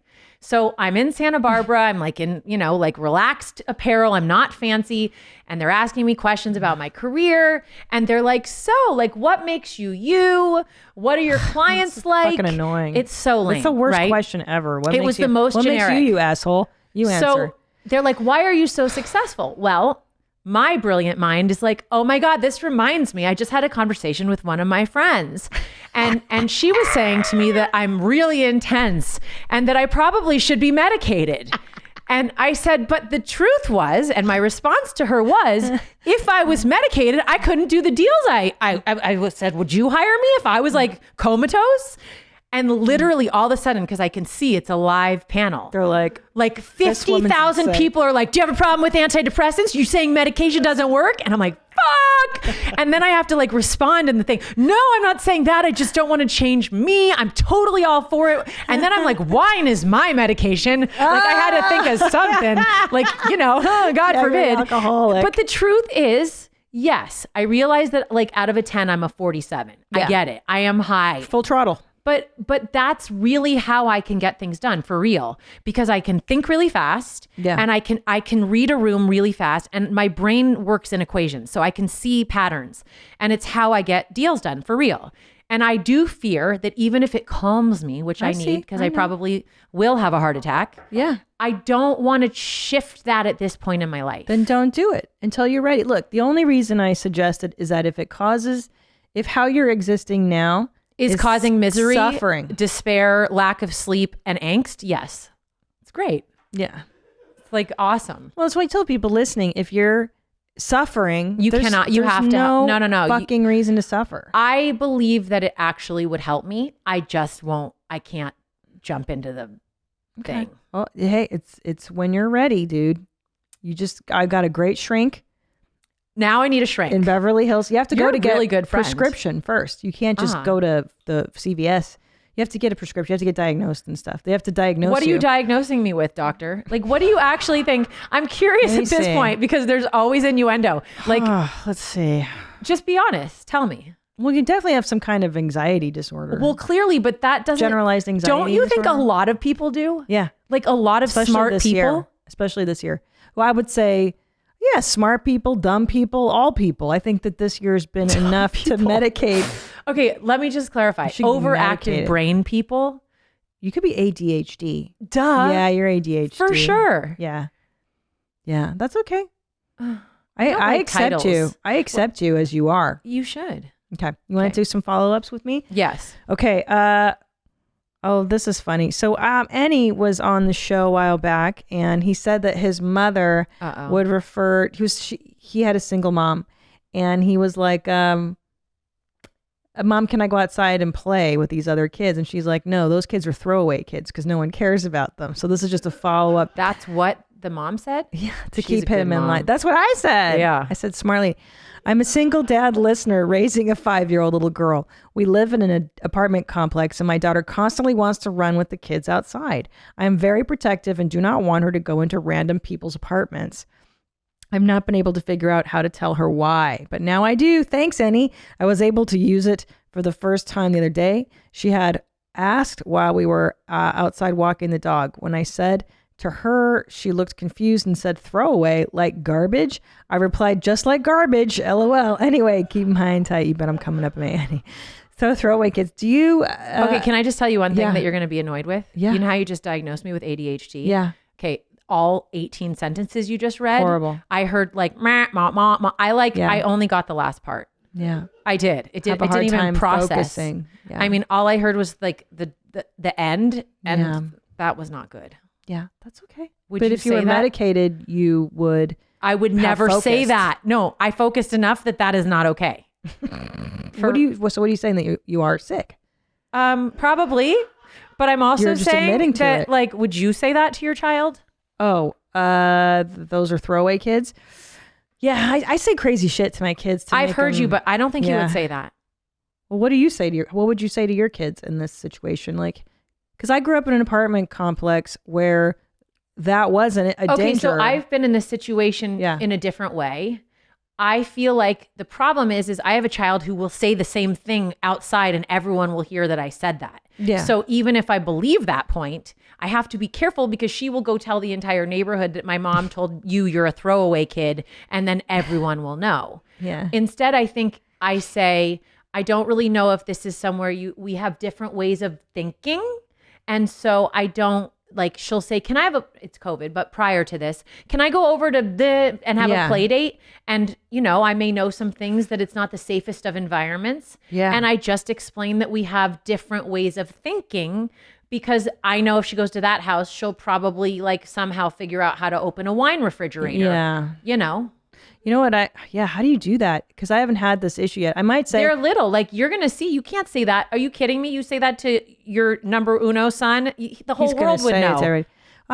S4: So I'm in Santa Barbara. I'm like in, like relaxed apparel. I'm not fancy. And they're asking me questions about my career. And they're like, so like, what makes you you? What are your clients like?
S6: Fucking annoying.
S4: It's so lame.
S6: It's the worst
S4: right?
S6: question ever. What
S4: It
S6: makes
S4: was
S6: you,
S4: the most
S6: what
S4: generic.
S6: makes you asshole? You answer.
S4: So they're like, why are you so successful? Well, my brilliant mind is like, oh my God, this reminds me. I just had a conversation with one of my friends and she was saying to me that I'm really intense and that I probably should be medicated. And I said, but the truth was, and my response to her was, if I was medicated, I couldn't do the deals. I said, would you hire me if I was like comatose? And literally all of a sudden, because I can see it's a live panel.
S6: They're like
S4: 50,000 people are like, do you have a problem with antidepressants? You saying medication doesn't work? And I'm like, fuck. And then I have to like respond in the thing. No, I'm not saying that. I just don't want to change me. I'm totally all for it. And then I'm like, wine is my medication. Like I had to think of something like, God
S6: you're
S4: forbid.
S6: alcoholic.
S4: But the truth is, yes, I realize that like out of a 10, I'm a 47.
S6: Yeah.
S4: I get it. I am high.
S6: full throttle.
S4: But that's really how I can get things done for real, because I can think really fast and I can read a room really fast, and my brain works in equations. So I can see patterns, and it's how I get deals done for real. And I do fear that even if it calms me, which I need because I probably will have a heart attack.
S6: Yeah.
S4: I don't want to shift that at this point in my life.
S6: Then don't do it until you're ready. Look, the only reason I suggested is that if how you're existing now
S4: is causing misery,
S6: suffering,
S4: despair, lack of sleep, and angst. Yes. It's great.
S6: yeah.
S4: It's like awesome.
S6: Well, that's why I tell people listening, if you're suffering,
S4: You cannot- you
S6: there's
S4: have to-
S6: no
S4: no.
S6: fucking reason to suffer.
S4: I believe that it actually would help me. I just won't. I can't jump into the thing.
S6: Well, hey, it's when you're ready, dude. I've got a great shrink
S4: Now I need a shrink.
S6: in Beverly Hills. You have to
S4: You're
S6: go to
S4: a
S6: get
S4: really good friend.
S6: prescription first. You can't just go to the CVS. You have to get a prescription. You have to get diagnosed and stuff. They have to diagnose
S4: What are you diagnosing me with, doctor? Like, what do you actually think? I'm curious
S6: Let me
S4: at this
S6: see.
S4: point because there's always innuendo. Like,
S6: Let's see.
S4: just be honest. Tell me.
S6: Well, you definitely have some kind of anxiety disorder.
S4: Well, clearly, but that doesn't.
S6: Generalized anxiety
S4: Don't you think a
S6: disorder?
S4: lot of people do?
S6: Yeah.
S4: Like a lot of
S6: Especially
S4: smart
S6: this
S4: people.
S6: year. Especially this year. Well, I would say, yeah, smart people, dumb people, all people. I think that this year's been enough to medicate.
S4: Okay, let me just clarify.
S6: You should be
S4: Overactive
S6: medicated.
S4: brain people.
S6: You could be ADHD.
S4: Duh.
S6: Yeah, you're ADHD.
S4: For sure.
S6: Yeah. Yeah, that's okay.
S4: don't
S6: I
S4: like
S6: accept
S4: titles.
S6: you. I accept you as you are.
S4: You should.
S6: Okay. You want
S4: Okay.
S6: to do some follow-ups with me?
S4: Yes.
S6: Okay. Oh, this is funny. So Annie was on the show a while back, and he said that his mother would refer. He had a single mom, and he was like, "Mom, can I go outside and play with these other kids?" And she's like, "No, those kids are throwaway kids because no one cares about them." So this is just a follow-up.
S4: That's what the mom said?
S6: Yeah, to
S4: She's
S6: keep
S4: a good
S6: him in
S4: mom.
S6: line. That's what I said.
S4: Yeah.
S6: I said smartly. I'm a single dad listener raising a 5-year-old little girl. We live in an apartment complex and my daughter constantly wants to run with the kids outside. I am very protective and do not want her to go into random people's apartments. I've not been able to figure out how to tell her why, but now I do. Thanks, Annie. I was able to use it for the first time the other day. She had asked while we were outside walking the dog. When I said To her, she looked confused and said, throwaway, like garbage. I replied, just like garbage, LOL. Anyway, keep them high and tight. You bet I'm coming up, Annie. So throwaway kids, do you...
S4: okay, can I just tell you one thing that you're going to be annoyed with?
S6: Yeah.
S4: You know how you just diagnosed me with ADHD?
S6: Yeah.
S4: Okay, all 18 sentences you just read.
S6: Horrible.
S4: I heard like, meh, ma, ma, ma. I only got the last part.
S6: Yeah.
S4: I did. It
S6: Have a hard
S4: didn't even
S6: time
S4: process.
S6: focusing. Yeah.
S4: I mean, all I heard was like the end, and that was not good.
S6: Yeah, that's okay.
S4: Would
S6: but
S4: you
S6: if you
S4: say
S6: were
S4: that?
S6: medicated, you would...
S4: I would never say
S6: focused.
S4: that. No, I focused enough that is not okay.
S6: So what are you saying, that you are sick?
S4: Probably, but I'm also
S6: You're just
S4: saying
S6: admitting to
S4: that,
S6: it.
S4: like, would you say that to your child?
S6: Oh, those are throwaway kids? Yeah, I say crazy shit to my kids.
S4: I've heard you, but I don't think you would say that.
S6: Well, what do you say to what would you say to your kids in this situation? Like, because I grew up in an apartment complex where that wasn't a danger.
S4: Okay, so I've been in this situation in a different way. I feel like the problem is I have a child who will say the same thing outside and everyone will hear that I said that.
S6: Yeah.
S4: So even if I believe that point, I have to be careful because she will go tell the entire neighborhood that my mom told you're a throwaway kid, and then everyone will know.
S6: Yeah.
S4: Instead, I think I say, I don't really know if this is somewhere we have different ways of thinking. And so I don't, like, she'll say, can I have it's COVID, but prior to this, can I go over to and have a play date? And, I may know some things that it's not the safest of environments.
S6: Yeah.
S4: And I just explain that we have different ways of thinking, because I know if she goes to that house, she'll probably like somehow figure out how to open a wine refrigerator.
S6: Yeah.
S4: You
S6: know what? How do you do that? Because I haven't had this issue yet. I might say
S4: they're little. Like, you're gonna see. You can't say that. Are you kidding me? You say that to your number uno son, the whole world would know.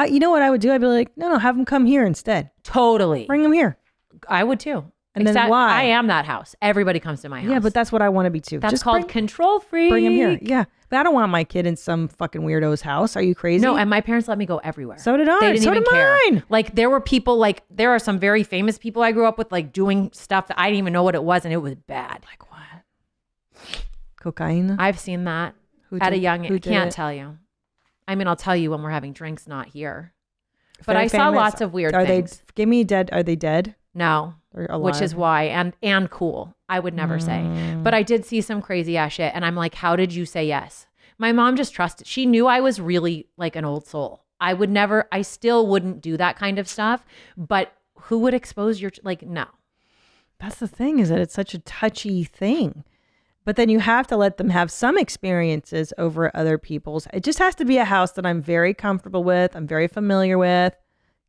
S6: You know what I would do? I'd be like, no, have them come here instead.
S4: Totally,
S6: bring them here.
S4: I would too.
S6: And then why?
S4: I am that house. Everybody comes to my house.
S6: Yeah, but that's what I want to be too.
S4: That's called control freak.
S6: Bring them here. Yeah, but I don't want my kid in some fucking weirdo's house. Are you crazy?
S4: No, and my parents let me go everywhere.
S6: So did I.
S4: They didn't even care.
S6: Mine.
S4: Like, there were people, like, there are some very famous people I grew up with, like, doing stuff that I didn't even know what it was, and it was bad.
S6: Like what? Cocaine?
S4: I've seen that at a young age. I can't tell you. I mean, I'll tell you when we're having drinks, not here. But I saw lots of weird things.
S6: Give me dead. Are they dead?
S4: No. Which is why, and cool. I would never say. But I did see some crazy ass shit, and I'm like, how did you say yes? My mom just trusted. She knew I was really like an old soul. I still wouldn't do that kind of stuff, but who would expose no.
S6: That's the thing, is that it's such a touchy thing. But then you have to let them have some experiences over other people's. It just has to be a house that I'm very comfortable with. I'm very familiar with.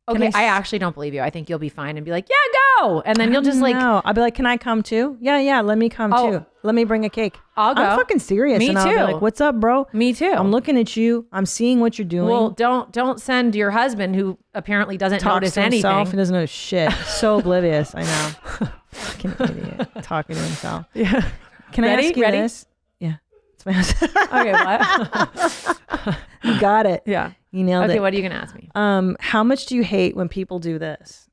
S4: Okay, I actually don't believe you. I think you'll be fine and be like, yeah, go. And then you'll just like...
S6: I'll be like, can I come too? Yeah, let me come too. Let me bring a cake.
S4: I'll go.
S6: I'm fucking serious.
S4: Me
S6: and
S4: too.
S6: I'll be like, what's up, bro?
S4: Me too.
S6: I'm looking at you. I'm seeing what you're doing.
S4: Well, don't send your husband, who apparently doesn't notice anything.
S6: Himself and doesn't know shit. So oblivious. I know. Fucking idiot. Talking to himself.
S4: Yeah.
S6: Can I ask you this? Yeah. It's my
S4: Okay, what?
S6: You got it.
S4: Yeah.
S6: You nailed it.
S4: Okay, what are you going to ask me?
S6: How much do you hate when people do this?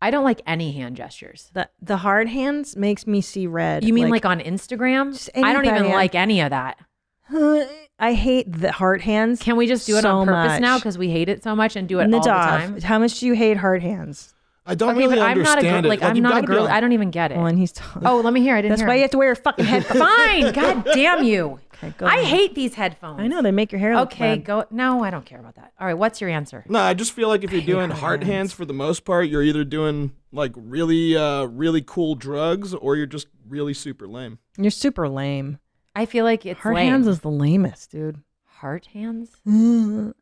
S4: I don't like any hand gestures.
S6: The hard hands makes me see red.
S4: You mean like on Instagram? I don't even like any of that.
S6: I hate the heart hands.
S4: Can we just do it on purpose now, because we hate it so much, and do it all the time?
S6: How much do you hate hard hands?
S5: I don't really understand it.
S4: I'm not a girl. I don't even get it.
S6: Oh, and he's talking.
S4: Oh, let me hear. I didn't
S6: That's
S4: hear
S6: why
S4: him.
S6: you have to wear a fucking headphone.
S4: Fine. God damn you.
S6: Okay, go
S4: I
S6: ahead.
S4: hate these headphones.
S6: I know, they make your hair look
S4: Okay,
S6: red.
S4: go. No, I don't care about that. All right, what's your answer?
S5: No, I just feel like if you're doing hard hands for the most part, you're either doing like really cool drugs, or you're just really super lame.
S6: You're super lame.
S4: I feel like it's
S6: Hard
S4: lame.
S6: hands is the lamest, dude.
S4: Heart hands?
S6: You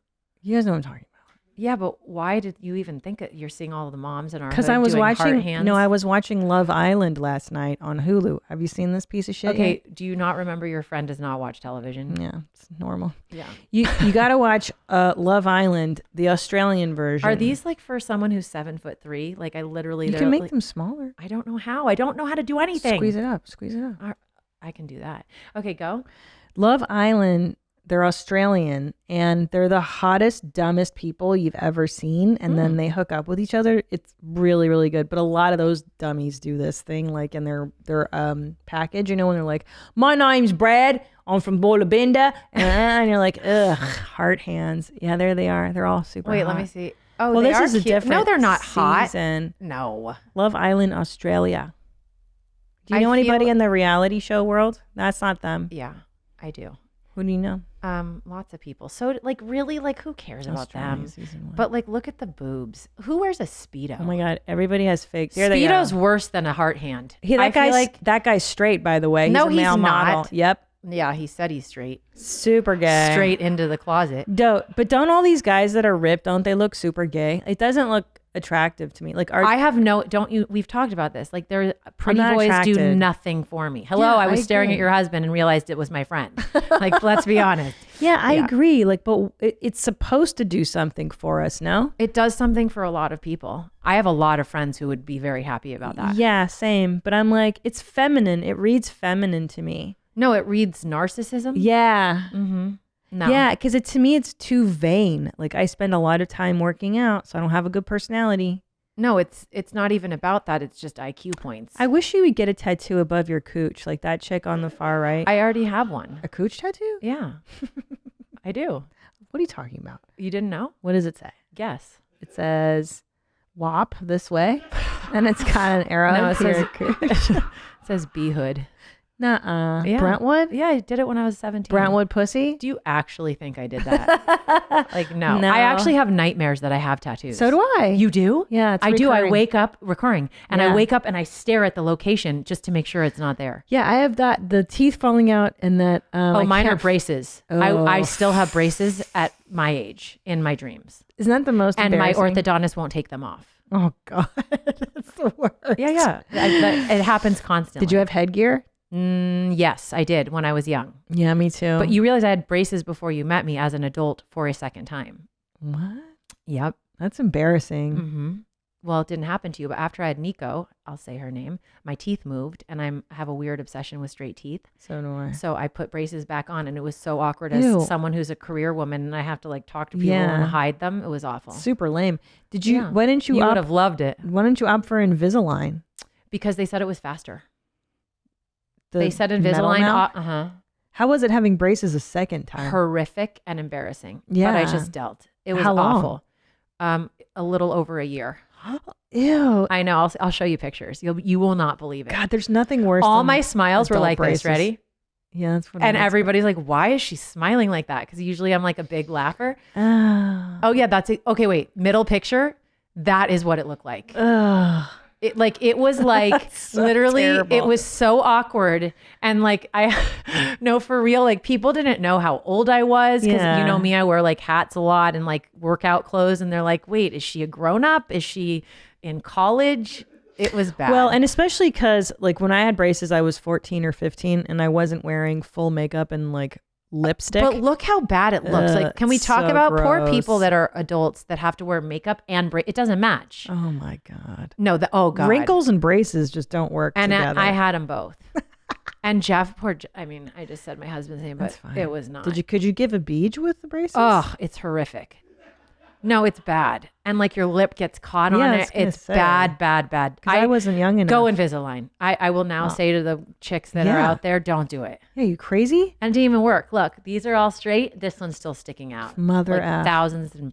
S6: guys know what I'm talking about.
S4: Yeah, but why did you even think it? You're seeing all of the moms in our
S6: Because
S4: hood
S6: I was
S4: doing heart
S6: watching.
S4: hands?
S6: No, I was watching Love Island last night on Hulu. Have you seen this piece of shit?
S4: Okay, do you not remember your friend does not watch television?
S6: Yeah, it's normal.
S4: Yeah.
S6: You got to watch Love Island, the Australian version.
S4: Are these like for someone who's 7'3"? Like, I literally.
S6: You can make them smaller.
S4: I don't know how. I don't know how to do anything.
S6: Squeeze it up. Squeeze it up.
S4: I can do that. Okay, go.
S6: Love Island. They're Australian, and they're the hottest, dumbest people you've ever seen. And then they hook up with each other. It's really, really good. But a lot of those dummies do this thing, like in their package. You know, when they're like, "My name's Brad. I'm from Bolabinda. And you're like, ugh, heart hands. Yeah, there they are. They're all super
S4: Wait,
S6: hot.
S4: let me see. Oh,
S6: Well,
S4: they
S6: this
S4: are
S6: is a
S4: cute.
S6: different
S4: No, they're not hot.
S6: season.
S4: No.
S6: Love Island, Australia. Do you
S4: I
S6: know anybody
S4: feel-
S6: in the reality show world? That's not them.
S4: Yeah, I do.
S6: Who do you know?
S4: Lots of people. So like really like who cares about
S6: Australia,
S4: them?
S6: season 1.
S4: But like look at the boobs. Who wears a Speedo?
S6: Oh my God, everybody has fakes. Here they go.
S4: Speedo's worse than a heart hand.
S6: That guy's straight, by the way.
S4: No,
S6: a
S4: he's
S6: male model.
S4: not.
S6: Yep.
S4: Yeah, he said he's straight.
S6: Super gay.
S4: Straight into the closet.
S6: But don't all these guys that are ripped, don't they look super gay? It doesn't look attractive to me. Like
S4: I have no, don't you, we've talked about this. Like they're pretty
S6: not
S4: boys do
S6: attracted.
S4: nothing for me. Hello,
S6: Yeah,
S4: I was
S6: I
S4: staring
S6: agree.
S4: at your husband and realized it was my friend. Like, let's be honest.
S6: Yeah, I agree. Like, but it's supposed to do something for us, no?
S4: It does something for a lot of people. I have a lot of friends who would be very happy about that.
S6: Yeah, same. But I'm like, it's feminine. It reads feminine to me.
S4: No, it reads narcissism.
S6: Yeah.
S4: Mm-hmm. No.
S6: Yeah, because to me, it's too vain. Like I spend a lot of time working out, so I don't have a good personality.
S4: No, it's not even about that. It's just IQ points.
S6: I wish you would get a tattoo above your cooch, like that chick on the far right.
S4: I already have one.
S6: A cooch tattoo?
S4: Yeah, I do.
S6: What are you talking about?
S4: You didn't know?
S6: What does it say?
S4: Guess.
S6: It says WAP this way, and it's got an arrow.
S4: No, it
S6: to your
S4: says
S6: cooch.
S4: it says B hood.
S6: Nuh-uh.
S4: Yeah.
S6: Brentwood?
S4: Yeah, I did it when I was 17.
S6: Brentwood pussy?
S4: Do you actually think I did that? Like, no.
S6: No.
S4: I actually have nightmares that I have tattoos.
S6: So do I.
S4: You do?
S6: Yeah, it's
S4: I do. I
S6: recurring.
S4: wake up recurring and
S6: Yeah.
S4: I wake up and I stare at the location just to make sure it's not there.
S6: Yeah, I have that, the teeth falling out and that.
S4: Oh, mine are
S6: can't-
S4: braces.
S6: Oh.
S4: I still have braces at my age in my dreams.
S6: Isn't that the most
S4: And my
S6: embarrassing?
S4: orthodontist won't take them off.
S6: Oh, God. That's the worst.
S4: Yeah. It happens constantly.
S6: Did you have headgear?
S4: Yes, I did when I was young.
S6: Yeah, me too.
S4: But you realize I had braces before you met me as an adult for a second time.
S6: What?
S4: Yep.
S6: That's embarrassing.
S4: Mm-hmm. Well, it didn't happen to you, but after I had Nico, I'll say her name, my teeth moved and I have a weird obsession with straight teeth.
S6: So do I.
S4: So I put braces back on and it was so awkward
S6: Ew.
S4: as someone who's a career woman and I have to like talk to people
S6: Yeah.
S4: and hide them. It was awful.
S6: Super lame. Did you?
S4: Yeah.
S6: Why didn't you?
S4: You would
S6: opt,
S4: have loved it
S6: Why didn't you opt for Invisalign?
S4: because they said it was faster.
S6: The
S4: They said
S6: metal
S4: Invisalign.
S6: mount? How was it having braces a second time?
S4: Horrific and embarrassing. But I
S6: Yeah.
S4: just dealt. It was
S6: How long?
S4: awful. A little over a year.
S6: Ew.
S4: I know. I'll show you pictures. You will not believe it.
S6: God, there's nothing worse.
S4: All
S6: than
S4: my smiles were
S6: adult
S4: like
S6: braces.
S4: this. Ready?
S6: Yeah, that's what.
S4: And everybody's like, why is she smiling like that? Because usually I'm like a big laugher.
S6: Oh.
S4: Oh yeah, that's it. Okay, wait. Middle picture. That is what it looked like.
S6: Ugh.
S4: It was like
S6: So
S4: literally
S6: terrible.
S4: it was so awkward. And like no, for real, like people didn't know how old I was. Cause
S6: Yeah.
S4: you know me, I wear like hats a lot and like workout clothes. And they're like, wait, is she a grown up? Is she in college? It was bad.
S6: Well, and especially because like when I had braces, I was 14 or 15 and I wasn't wearing full makeup and like lipstick.
S4: But look how bad it looks. Like, can we
S6: it's
S4: talk
S6: so
S4: about poor
S6: gross.
S4: people that are adults that have to wear makeup and it doesn't match.
S6: Oh my God.
S4: No, oh God.
S6: Wrinkles and braces just don't work
S4: And
S6: together.
S4: I had them both. And Jeff, I mean, I just said my husband's name, but
S6: That's fine.
S4: it was not.
S6: Could you give a beach with the braces?
S4: Oh, it's horrific. No, it's bad. And like your lip gets caught
S6: Yeah,
S4: on
S6: I
S4: it.
S6: was gonna
S4: It's
S6: say.
S4: bad, bad, bad.
S6: 'Cause I wasn't young enough.
S4: Go Invisalign. I will now say to the chicks that are
S6: Yeah.
S4: out there, don't do it.
S6: Yeah, you crazy?
S4: And it didn't even work. Look, these are all straight. This one's still sticking out.
S6: Mother
S4: like
S6: F.
S4: thousands and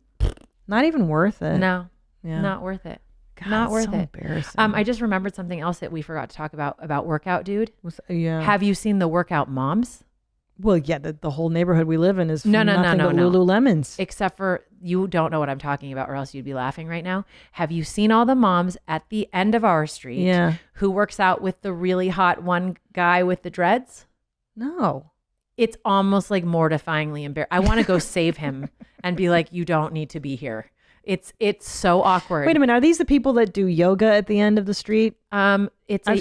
S6: Not even worth it.
S4: no,
S6: Yeah.
S4: not worth it.
S6: God,
S4: not
S6: it's
S4: worth
S6: so
S4: it.
S6: embarrassing.
S4: I just remembered something else that we forgot to talk about workout dude.
S6: Yeah.
S4: Have you seen the workout moms?
S6: Well, yeah, the whole neighborhood we live in is
S4: No,
S6: nothing but
S4: no.
S6: Lululemons.
S4: Except for you don't know what I'm talking about or else you'd be laughing right now. Have you seen all the moms at the end of our street
S6: Yeah.
S4: who works out with the really hot one guy with the dreads?
S6: No.
S4: It's almost like mortifyingly embarrassing. I want to go save him and be like, you don't need to be here. It's so awkward.
S6: Wait a minute. Are these the people that do yoga at the end of the street? I've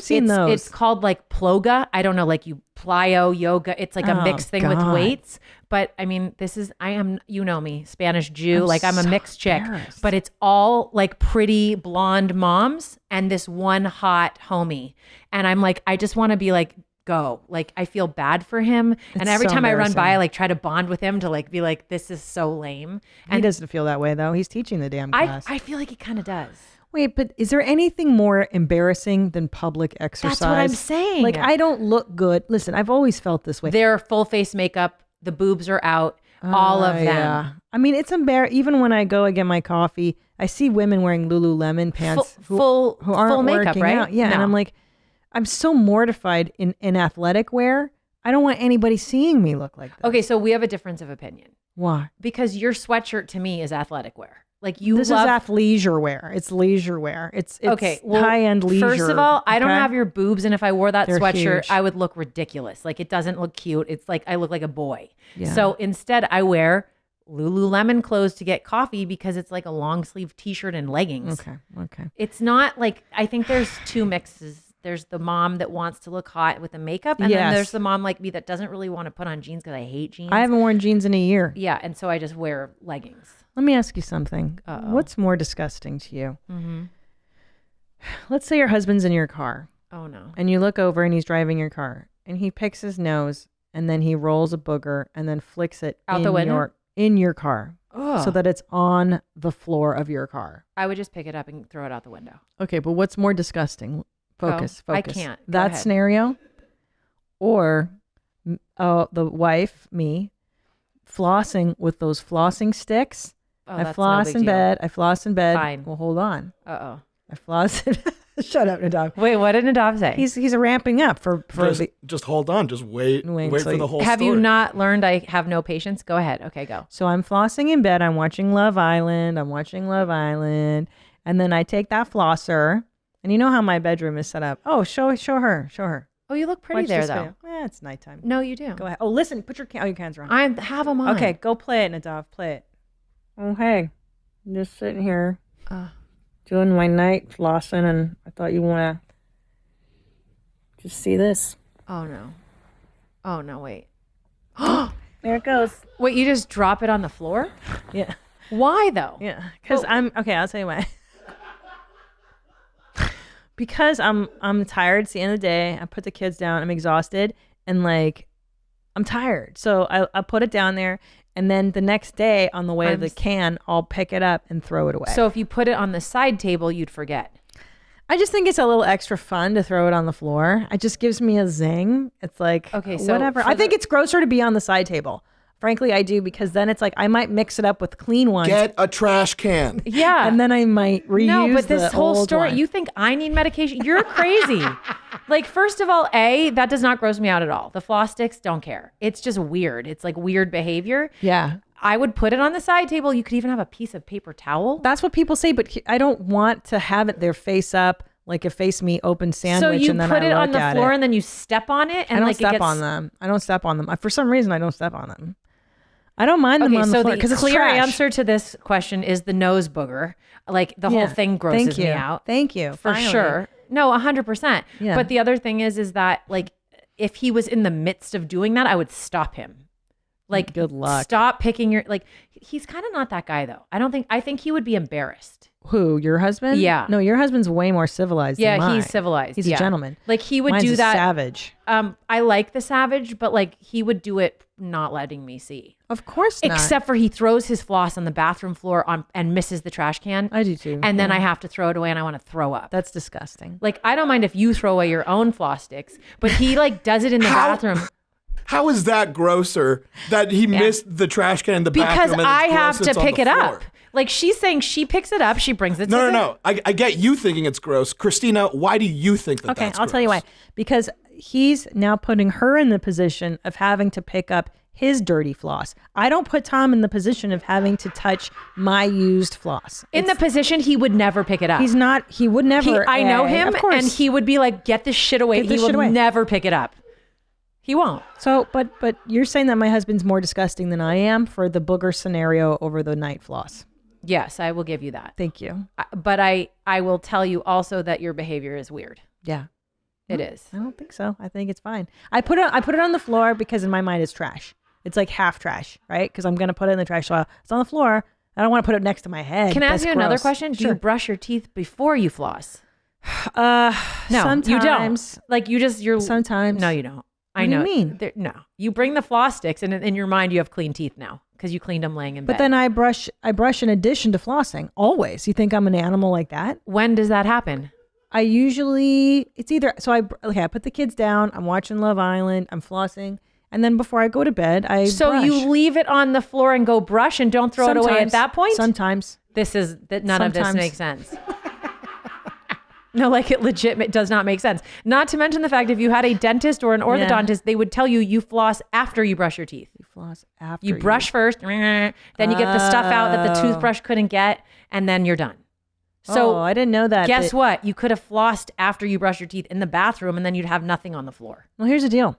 S6: seen those.
S4: It's called like ploga. I don't know, like you plyo yoga. It's like a
S6: Oh,
S4: mixed thing with
S6: God.
S4: weights. But I mean, I am, you know me, Spanish Jew.
S6: I'm
S4: like I'm a
S6: so
S4: mixed chick,
S6: embarrassed.
S4: but it's all like pretty blonde moms and this one hot homie. And I'm like, I just want to be like, go. Like I feel bad for him. And
S6: It's
S4: every
S6: so
S4: time I run by, I
S6: embarrassing.
S4: like try to bond with him to like be like, this is so lame.
S6: He
S4: And
S6: doesn't feel that way though. He's teaching the damn
S4: I
S6: class.
S4: feel like he kind of does.
S6: Wait, but is there anything more embarrassing than public exercise?
S4: That's what I'm saying.
S6: Like, I don't look good. Listen, I've always felt this way.
S4: They're full face makeup. The boobs are out. All of them.
S6: Yeah. I mean, it's embarrassing. Even when I go and get my coffee, I see women wearing Lululemon pants who aren't
S4: full makeup,
S6: working
S4: right?
S6: out. Yeah,
S4: No.
S6: and I'm like, I'm so mortified in athletic wear. I don't want anybody seeing me look like that.
S4: Okay, so we have a difference of opinion.
S6: Why?
S4: Because your sweatshirt to me is athletic wear. Like you
S6: This
S4: love
S6: is athleisure wear. It's leisure wear. It's
S4: okay, well,
S6: high-end leisure.
S4: First of all, I don't
S6: okay?
S4: have your boobs, and if I wore that
S6: They're
S4: sweatshirt,
S6: huge.
S4: I would look ridiculous. Like it doesn't look cute. It's like I look like a boy.
S6: Yeah.
S4: So instead, I wear Lululemon clothes to get coffee because it's like a long sleeve t-shirt and leggings.
S6: Okay.
S4: It's not like, I think there's two mixes. There's the mom that wants to look hot with the makeup, and then
S6: Yes.
S4: there's the mom like me that doesn't really want to put on jeans because I hate jeans.
S6: I haven't worn jeans in a year.
S4: Yeah, and so I just wear leggings.
S6: Let me ask you something.
S4: Uh-oh.
S6: What's more disgusting to you?
S4: Mm-hmm.
S6: Let's say your husband's in your car
S4: Oh no.
S6: and you look over and he's driving your car and he picks his nose and then he rolls a booger and then flicks it
S4: Out the window?
S6: in your car
S4: Oh.
S6: so that it's on the floor of your car.
S4: I would just pick it up and throw it out the window.
S6: Okay, but what's more disgusting? Focus.
S4: I can't. Go
S6: That
S4: ahead.
S6: scenario, or the wife, me, flossing with those flossing sticks.
S4: Oh,
S6: I
S4: that's
S6: floss
S4: no big
S6: in
S4: deal.
S6: bed. I floss in bed.
S4: Fine.
S6: Well, hold on.
S4: Uh-oh.
S6: I floss. Shut up, Nadav.
S4: Wait, what did Nadav say?
S6: He's ramping up for
S5: Just hold on. Just wait
S6: Wait
S5: for
S6: till
S5: the whole
S4: Have
S5: story.
S4: you not learned I have no patience? Go ahead. Okay, go.
S6: So I'm flossing in bed. I'm watching Love Island. And then I take that flosser. And you know how my bedroom is set up. Oh, show her.
S4: Oh, you look pretty
S6: Watch
S4: there,
S6: this
S4: though.
S6: video. It's nighttime.
S4: No, you do.
S6: Go ahead. Oh, listen. Put your hands around.
S4: I have them on.
S6: Okay, go play it, Nadav. Play it. Oh, hey. I'm just sitting here doing my night flossing, and I thought you want to just see this.
S4: Oh, no. Oh, no, wait.
S6: There it goes.
S4: Wait, you just drop it on the floor?
S6: Yeah.
S4: Why, though?
S6: Yeah. Because I'll tell you why. Because I'm tired. It's the end of the day. I put the kids down. I'm exhausted. And like, I'm tired. So I put it down there. And then the next day on the way to the can, I'll pick it up and throw it away.
S4: So if you put it on the side table, you'd forget.
S6: I just think it's a little extra fun to throw it on the floor. It just gives me a zing. It's like,
S4: Okay, so
S6: whatever. I think it's grosser to be on the side table. Frankly, I do, because then it's like I might mix it up with clean ones.
S5: Get a trash can.
S4: Yeah.
S6: And then I might reuse
S4: No, but this
S6: the
S4: whole
S6: old
S4: story,
S6: one.
S4: you think I need medication? You're crazy. Like, first of all, that does not gross me out at all. The floss sticks, don't care. It's just weird. It's like weird behavior.
S6: Yeah.
S4: I would put it on the side table. You could even have a piece of paper towel.
S6: That's what people say, but I don't want to have it there face up, like a face me open sandwich.
S4: So you
S6: and then
S4: put
S6: I
S4: it on
S6: look
S4: the
S6: at
S4: floor
S6: it.
S4: and then you step on it, and
S6: I don't
S4: like
S6: step
S4: it gets
S6: on them. I don't step on them. For some reason, I don't step on them. I don't mind them
S4: Okay,
S6: on the
S4: so
S6: floor
S4: the
S6: because it's
S4: clear
S6: trash.
S4: answer to this question is the nose booger. Like the whole
S6: Yeah.
S4: thing grosses
S6: Thank you.
S4: me out.
S6: Thank you.
S4: For
S6: Finally.
S4: sure. No, 100%.
S6: Yeah.
S4: But the other thing is that like if he was in the midst of doing that, I would stop him. Like,
S6: good luck.
S4: Stop picking your like. He's kind of not that guy though. I think he would be embarrassed.
S6: Who, your husband?
S4: Yeah.
S6: No, your husband's way more civilized.
S4: Yeah,
S6: than mine.
S4: he's civilized.
S6: He's
S4: yeah.
S6: a gentleman.
S4: Like he would
S6: Mine's
S4: do
S6: a
S4: that.
S6: savage.
S4: I like the savage, but like he would do it not letting me see.
S6: Of course not.
S4: Except for he throws his floss on the bathroom floor and misses the trash can.
S6: I do too.
S4: And then I have to throw it away and I want to throw up.
S6: That's disgusting.
S4: Like, I don't mind if you throw away your own floss sticks, but he like does it in the bathroom.
S5: How is that grosser that he missed the trash can in the
S4: Because
S5: bathroom? and it's
S4: I have
S5: gross,
S4: to
S5: it's on
S4: pick
S5: the
S4: it
S5: floor?
S4: up. Like she's saying she picks it up, she brings it to
S5: No. I get you thinking it's gross. Christina, why do you think that
S6: Okay,
S5: that's
S6: I'll tell you why.
S5: gross?
S6: Because he's now putting her in the position of having to pick up his dirty floss. I don't put Tom in the position of having to touch my used floss.
S4: In the position he would never pick it up.
S6: He's not, he would never.
S4: I know him,
S6: of course.
S4: and he would be like, get this shit away.
S6: Get this
S4: He
S6: shit
S4: will
S6: away.
S4: never pick it up. He won't.
S6: So, but you're saying that my husband's more disgusting than I am for the booger scenario over the night floss.
S4: Yes, I will give you that.
S6: Thank you.
S4: But I will tell you also that your behavior is weird.
S6: Yeah.
S4: It is.
S6: I don't think so. I think it's fine. I put it on the floor because in my mind it's trash. It's like half trash, right? Because I'm going to put it in the trash. So it's on the floor. I don't want to put it next to my head.
S4: Can I ask
S6: That's
S4: you another
S6: gross.
S4: question? Do
S6: Sure.
S4: you brush your teeth before you floss?
S6: No,
S4: No, you don't. Like you're
S6: Sometimes.
S4: No, you don't. I
S6: What do you
S4: know.
S6: mean?
S4: No, you bring the floss sticks, and in your mind you have clean teeth now. because you cleaned them laying in bed.
S6: But then I brush in addition to flossing always. You think I'm an animal like that?
S4: When does that happen?
S6: I usually, it's either, so I put the kids down, I'm watching Love Island, I'm flossing, and then before I go to bed, I brush.
S4: You leave it on the floor and go brush and don't throw it away at that point?
S6: Sometimes.
S4: None of this makes sense. No, like it does not make sense. Not to mention the fact if you had a dentist or an orthodontist, they would tell you floss after you brush your teeth.
S6: You floss after
S4: you brush first, then you get the stuff out that the toothbrush couldn't get, and then you're done. So
S6: I didn't know that.
S4: Guess what? You could have flossed after you brush your teeth in the bathroom, and then you'd have nothing on the floor.
S6: Well, here's the deal.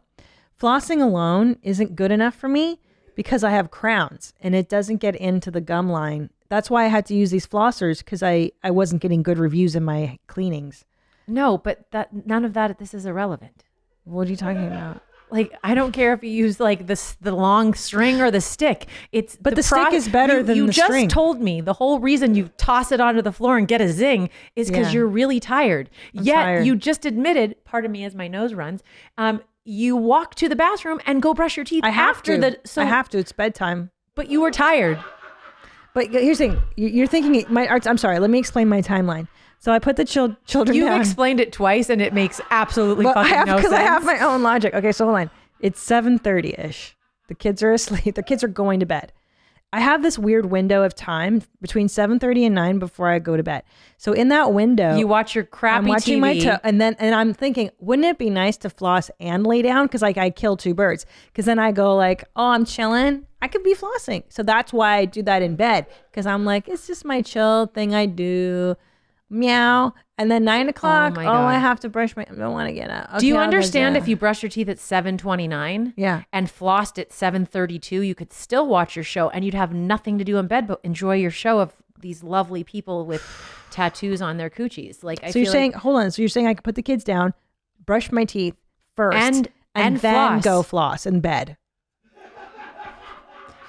S6: Flossing alone isn't good enough for me because I have crowns and it doesn't get into the gum line. That's why I had to use these flossers because I wasn't getting good reviews in my cleanings.
S4: No, but none of that, this is irrelevant.
S6: What are you talking about?
S4: Like, I don't care if you use like the long string or the stick.
S6: But the stick is better than the string.
S4: You just told me the whole reason you toss it onto the floor and get a zing is because you're really tired. Yet you just admitted, pardon me as my nose runs, you walk to the bathroom and go brush your teeth
S6: I have to. It's bedtime.
S4: But you were tired.
S6: But here's the thing. You're thinking, I'm sorry, let me explain my timeline. So I put the children down.
S4: You've explained it twice and it makes absolutely no sense.
S6: Because I have my own logic. Okay, so hold on. It's 7:30-ish. The kids are asleep. The kids are going to bed. I have this weird window of time between 7:30 and 9 before I go to bed. So in that window,
S4: you watch your crappy
S6: I'm watching
S4: TV.
S6: and I'm thinking, wouldn't it be nice to floss and lay down? Because like I kill two birds. Because then I go like, oh, I'm chilling. I could be flossing. So that's why I do that in bed. Because I'm like, it's just my chill thing I do. Meow. And then 9 o'clock, I have to brush I don't want to get up. Okay,
S4: do you understand if you brush your teeth at 7:29 and flossed at 7:32, you could still watch your show and you'd have nothing to do in bed but enjoy your show of these lovely people with tattoos on their coochies. Like,
S6: so you're saying, hold on. So you're saying I could put the kids down, brush my teeth first, and then
S4: floss.
S6: Go floss in bed.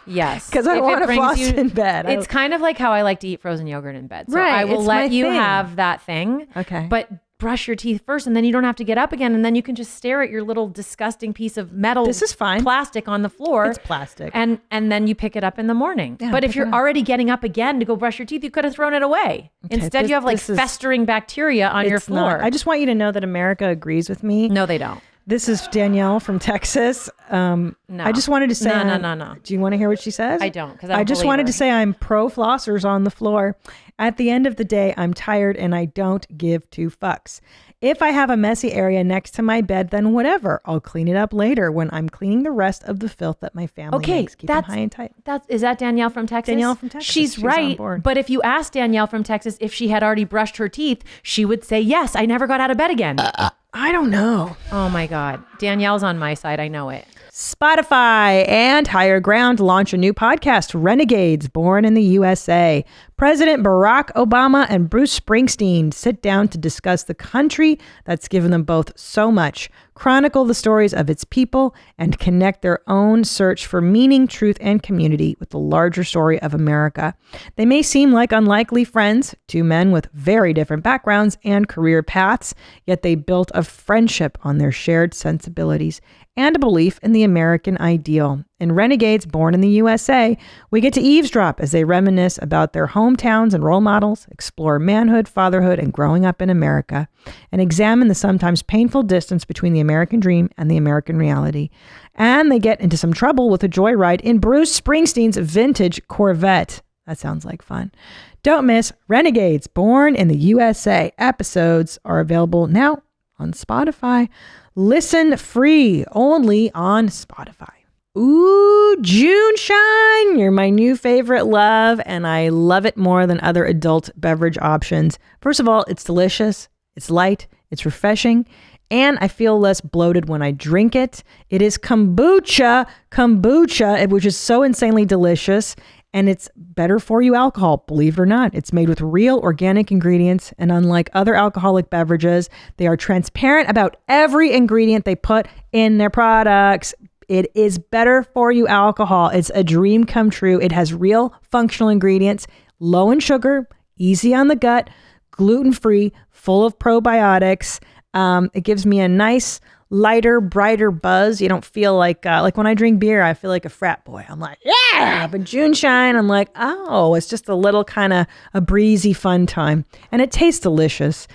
S4: Yes.
S6: Because I want to floss in bed.
S4: It's kind of like how I like to eat frozen yogurt in bed. So I will let you have that thing.
S6: Okay.
S4: But brush your teeth first and then you don't have to get up again. And then you can just stare at your little disgusting piece of metal.
S6: This is fine.
S4: Plastic on the floor.
S6: It's plastic.
S4: And then you pick it up in the morning. Yeah, but if you're already getting up again to go brush your teeth, you could have thrown it away. Okay, instead, you have like festering bacteria on your floor.
S6: I just want you to know that America agrees with me.
S4: No, they don't.
S6: This is Danielle from Texas.
S4: No.
S6: I just wanted to say,
S4: no.
S6: Do you want to hear what she says?
S4: I don't, because
S6: I just wanted to say I'm pro flossers on the floor. At the end of the day, I'm tired and I don't give two fucks. If I have a messy area next to my bed, then whatever. I'll clean it up later when I'm cleaning the rest of the filth that my family makes. Keep them high and tight.
S4: Is that Danielle from Texas?
S6: Danielle from Texas.
S4: She's right. But if you asked Danielle from Texas if she had already brushed her teeth, she would say, yes, I never got out of bed again.
S6: I don't know.
S4: Oh my God. Danielle's on my side. I know it.
S6: Spotify and Higher Ground launch a new podcast, Renegades, born in the USA. President Barack Obama and Bruce Springsteen sit down to discuss the country that's given them both so much, chronicle the stories of its people, and connect their own search for meaning, truth, and community with the larger story of America. They may seem like unlikely friends, two men with very different backgrounds and career paths, yet they built a friendship on their shared sensibilities and a belief in the American ideal. In Renegades, born in the USA, we get to eavesdrop as they reminisce about their hometowns and role models, explore manhood, fatherhood, and growing up in America, and examine the sometimes painful distance between the American dream and the American reality. And they get into some trouble with a joyride in Bruce Springsteen's vintage Corvette. That sounds like fun. Don't miss Renegades, born in the USA. Episodes are available now on Spotify. Listen free only on Spotify. Ooh, June Shine. You're my new favorite love, and I love it more than other adult beverage options. First of all, it's delicious, it's light, it's refreshing, and I feel less bloated when I drink it. It is kombucha, which is so insanely delicious, and it's better for you alcohol, believe it or not. It's made with real organic ingredients, and unlike other alcoholic beverages, they are transparent about every ingredient they put in their products. It is better for you alcohol. It's a dream come true. It has real functional ingredients, low in sugar, easy on the gut, gluten-free, full of probiotics. It gives me a nice lighter, brighter buzz. You don't feel like when I drink beer, I feel like a frat boy. I'm like, yeah. But June Shine, I'm like, oh, it's just a little kind of a breezy, fun time. And it tastes delicious.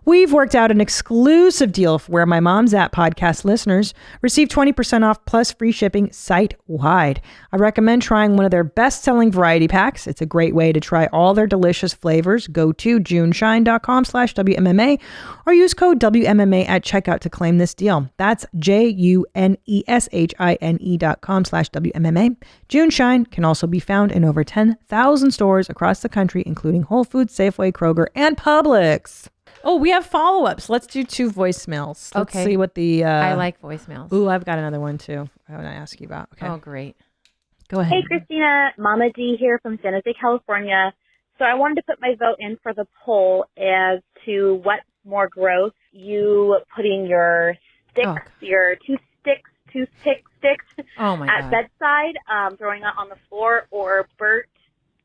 S6: We've worked out an exclusive deal for Where My Mom's At podcast listeners. Receive 20% off plus free shipping site-wide. I recommend trying one of their best-selling variety packs. It's a great way to try all their delicious flavors. Go to juneshine.com/WMMA or use code WMMA at checkout to claim this deal. That's JUNESHINE.com/WMMA. June Shine can also be found in over 10,000 stores across the country, including Whole Foods, Safeway, Kroger, and Publix. Oh, we have follow-ups. Let's do 2 voicemails. Let's see what the...
S4: I like voicemails.
S6: Ooh, I've got another one too I want to ask you about. Okay.
S4: Oh, great.
S6: Go ahead.
S7: Hey, Christina. Mama D here from San Jose, California. So I wanted to put my vote in for the poll as to what's more gross, you putting your sticks, your toothpick sticks at bedside, throwing it on the floor, or Bert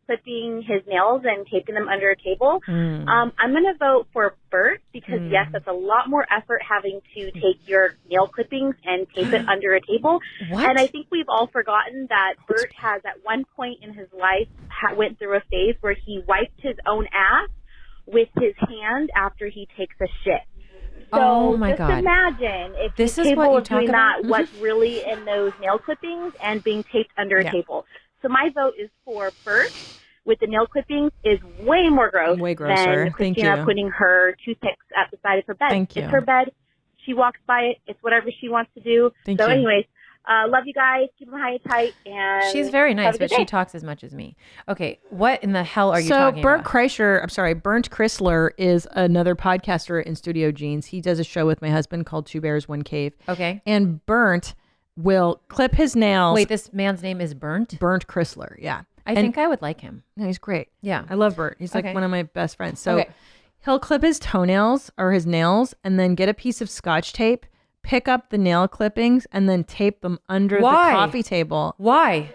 S7: clipping his nails and taping them under a table. I'm going to vote for Bert because, yes, that's a lot more effort having to take your nail clippings and tape it under a table.
S4: What?
S7: And I think we've all forgotten that Bert has, at one point in his life, went through a phase where he wiped his own ass with his hand after he takes a shit. So just imagine if
S4: this
S7: the
S4: is
S7: table
S4: what you
S7: was doing
S4: talk about?
S7: that, what's really in those nail clippings and being taped under a table. So my vote is for Bert with the nail clippings is way more gross than Christina putting her toothpicks at the side of her bed.
S6: Thank you.
S7: It's her bed. She walks by it. It's whatever she wants to do. Anyways, love you guys. Keep them high and tight. And
S4: she's very nice, but she talks as much as me. Okay, what in the hell are you talking about?
S6: Bernd Chrysler is another podcaster in Studio Jeans. He does a show with my husband called Two Bears, One Cave.
S4: Okay.
S6: And Bernd will clip his nails.
S4: Wait, this man's name is Bernd?
S6: Bernd Chrysler, yeah.
S4: I think I would like him.
S6: No, he's great.
S4: Yeah.
S6: I love Bert. He's like one of my best friends. So he'll clip his toenails or his nails and then get a piece of Scotch tape, pick up the nail clippings, and then tape them under the coffee table.
S4: Why?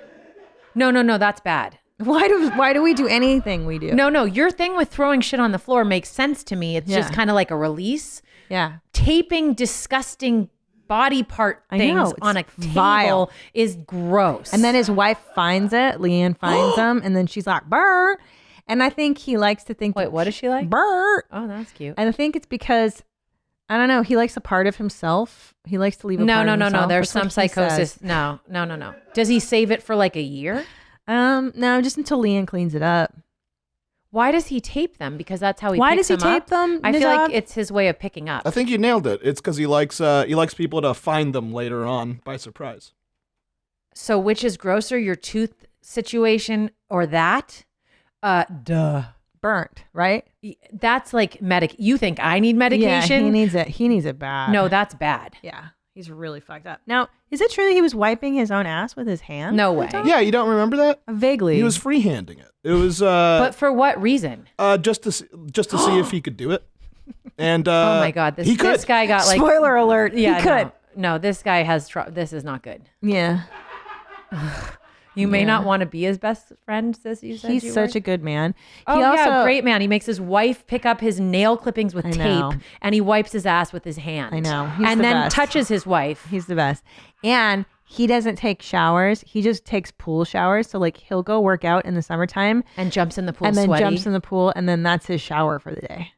S4: No, that's bad.
S6: Why do we do anything we do?
S4: No, your thing with throwing shit on the floor makes sense to me. It's just kind of like a release.
S6: Yeah.
S4: Taping disgusting body part things on a table is gross.
S6: And then his wife finds it. Leanne finds them, and then she's like, Bert. And I think he likes to think.
S4: Wait, what is she like?
S6: Bert.
S4: Oh, that's cute.
S6: And I think it's because, I don't know, he likes a part of himself. He likes to leave a part of himself.
S4: No. There's some psychosis. No. Does he save it for like a year?
S6: No, just until Leanne cleans it up.
S4: Why does he tape them? Because that's how he
S6: Why
S4: picks
S6: does he
S4: them
S6: tape
S4: up?
S6: them?
S4: I feel like it's his way of picking up.
S5: I think you nailed it. It's because he likes people to find them later on by surprise.
S4: So which is grosser, your tooth situation or that?
S6: Burnt, right?
S4: That's like You think I need medication?
S6: Yeah, he needs it. He needs it bad.
S4: No, that's bad.
S6: Yeah. He's really fucked up. Now, is it true that he was wiping his own ass with his hand?
S4: No way.
S5: Yeah, you don't remember that?
S6: Vaguely.
S5: He was freehanding it. It was
S4: but for what reason?
S5: just to see if he could do it. And
S4: oh my god, this guy got like
S6: spoiler alert.
S4: Yeah,
S6: he could.
S4: No, this guy has this is not good.
S6: Yeah.
S4: You may not want to be his best friend, as you said.
S6: He's such a good man.
S4: Oh, yeah, great man. He makes his wife pick up his nail clippings with tape, and he wipes his ass with his hand.
S6: I know.
S4: And then touches his wife.
S6: He's the best. And he doesn't take showers. He just takes pool showers. So like he'll go work out in the summertime.
S4: And jumps in the pool
S6: and then
S4: sweaty.
S6: jumps in the pool, and then that's his shower for the day.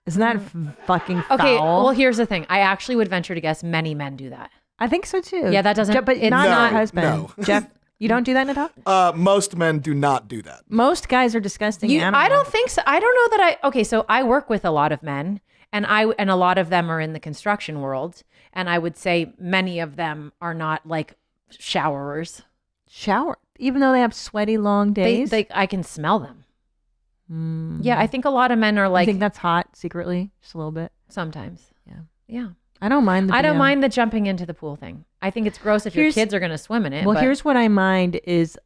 S6: Isn't that fucking foul?
S4: Okay, well, here's the thing. I actually would venture to guess many men do that.
S6: I think so too.
S4: Yeah, that doesn't...
S6: But not your husband.
S5: No.
S6: Jeff, you don't do that at all?
S5: Most men do not do that.
S6: Most guys are disgusting animals.
S4: I don't think so. I don't know that okay, so I work with a lot of men, and a lot of them are in the construction world, and I would say many of them are not like showerers.
S6: Shower? Even though they have sweaty long days?
S4: I can smell them. Yeah, I think a lot of men are like...
S6: You think that's hot secretly? Just a little bit?
S4: Sometimes. Yeah.
S6: I don't mind
S4: I don't mind the jumping into the pool thing. I think it's gross if your kids are going to swim in it.
S6: Well, here's what I mind is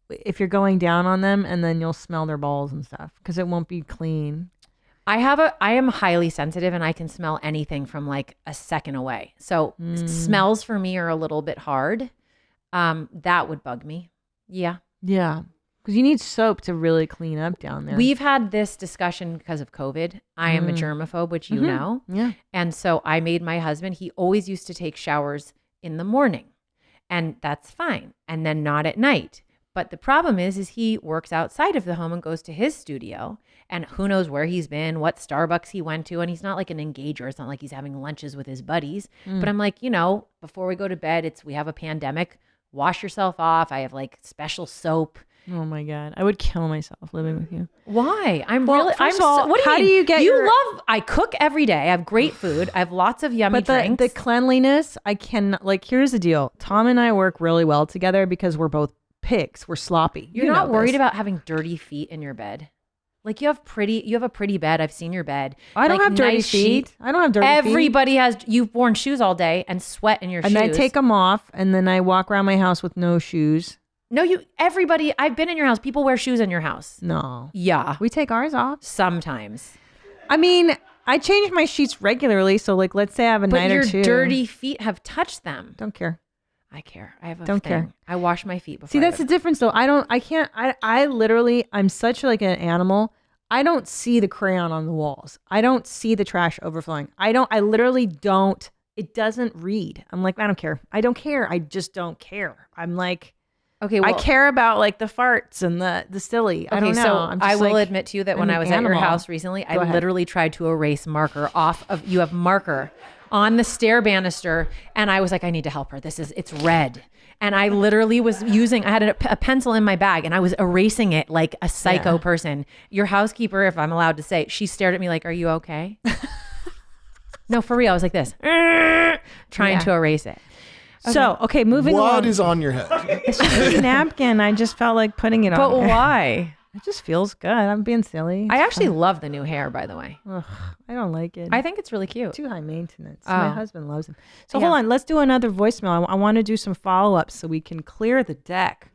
S6: if you're going down on them and then you'll smell their balls and stuff because it won't be clean.
S4: I am highly sensitive and I can smell anything from like a second away. So smells for me are a little bit hard. That would bug me. Yeah.
S6: Yeah. Because you need soap to really clean up down there.
S4: We've had this discussion because of COVID. I am a germaphobe, which you know.
S6: Yeah.
S4: And so I made my husband, he always used to take showers in the morning. And that's fine. And then not at night. But the problem is he works outside of the home and goes to his studio. And who knows where he's been, what Starbucks he went to. And he's not like an engager. It's not like he's having lunches with his buddies. But I'm like, before we go to bed, we have a pandemic. Wash yourself off. I have like special soap.
S6: Oh my God. I would kill myself living with you.
S4: Why?
S6: First of all,
S4: what do you
S6: how
S4: mean?
S6: do you get
S4: I cook every day. I have great food. I have lots of yummy
S6: But
S4: drinks.
S6: the cleanliness, I can, here's the deal. Tom and I work really well together because we're both pigs. We're sloppy.
S4: You're not worried about having dirty feet in your bed? Like you have a pretty bed. I've seen your bed.
S6: I don't have dirty
S4: nice
S6: feet.
S4: sheet.
S6: I don't have dirty feet.
S4: Everybody has. You've worn shoes all day and sweat in your shoes.
S6: And I take them off and then I walk around my house with no shoes.
S4: No, everybody, I've been in your house. People wear shoes in your house.
S6: No.
S4: Yeah.
S6: We take ours off.
S4: Sometimes.
S6: I mean, I change my sheets regularly. So let's say I have a night or two.
S4: But your dirty feet have touched them.
S6: Don't care.
S4: I care. I have a
S6: Don't
S4: thing.
S6: care.
S4: I wash my feet before.
S6: See, that's the difference though. I literally, I'm such like an animal. I don't see the crayon on the walls. I don't see the trash overflowing. I literally don't. It doesn't read. I'm like, I don't care. I don't care. I just don't care. I'm like,
S4: okay, well,
S6: I care about like the farts and the silly. I don't know.
S4: So
S6: I'm just
S4: I will
S6: like
S4: admit to you that when
S6: an
S4: I was at your
S6: animal.
S4: house recently, I
S6: ahead.
S4: literally tried to erase marker off of, you have marker on the stair banister. And I was like, I need to help her. It's red. And I literally was I had a pencil in my bag and I was erasing it like a psycho person. Your housekeeper, if I'm allowed to say, she stared at me like, are you okay? No, for real. I was like this, trying to erase it. Okay.
S6: So, okay, moving
S5: What
S6: along.
S5: is on your head?
S6: It's just a napkin. I just felt like putting it on.
S4: But
S6: there.
S4: why?
S6: It just feels good. I'm being silly.
S4: I actually love the new hair, by the way.
S6: Ugh, I don't like it.
S4: I think it's really cute.
S6: Too high maintenance.
S4: Oh.
S6: My husband loves him. So
S4: Yeah.
S6: hold on. Let's do another voicemail. I want to do some follow-ups so we can clear the deck.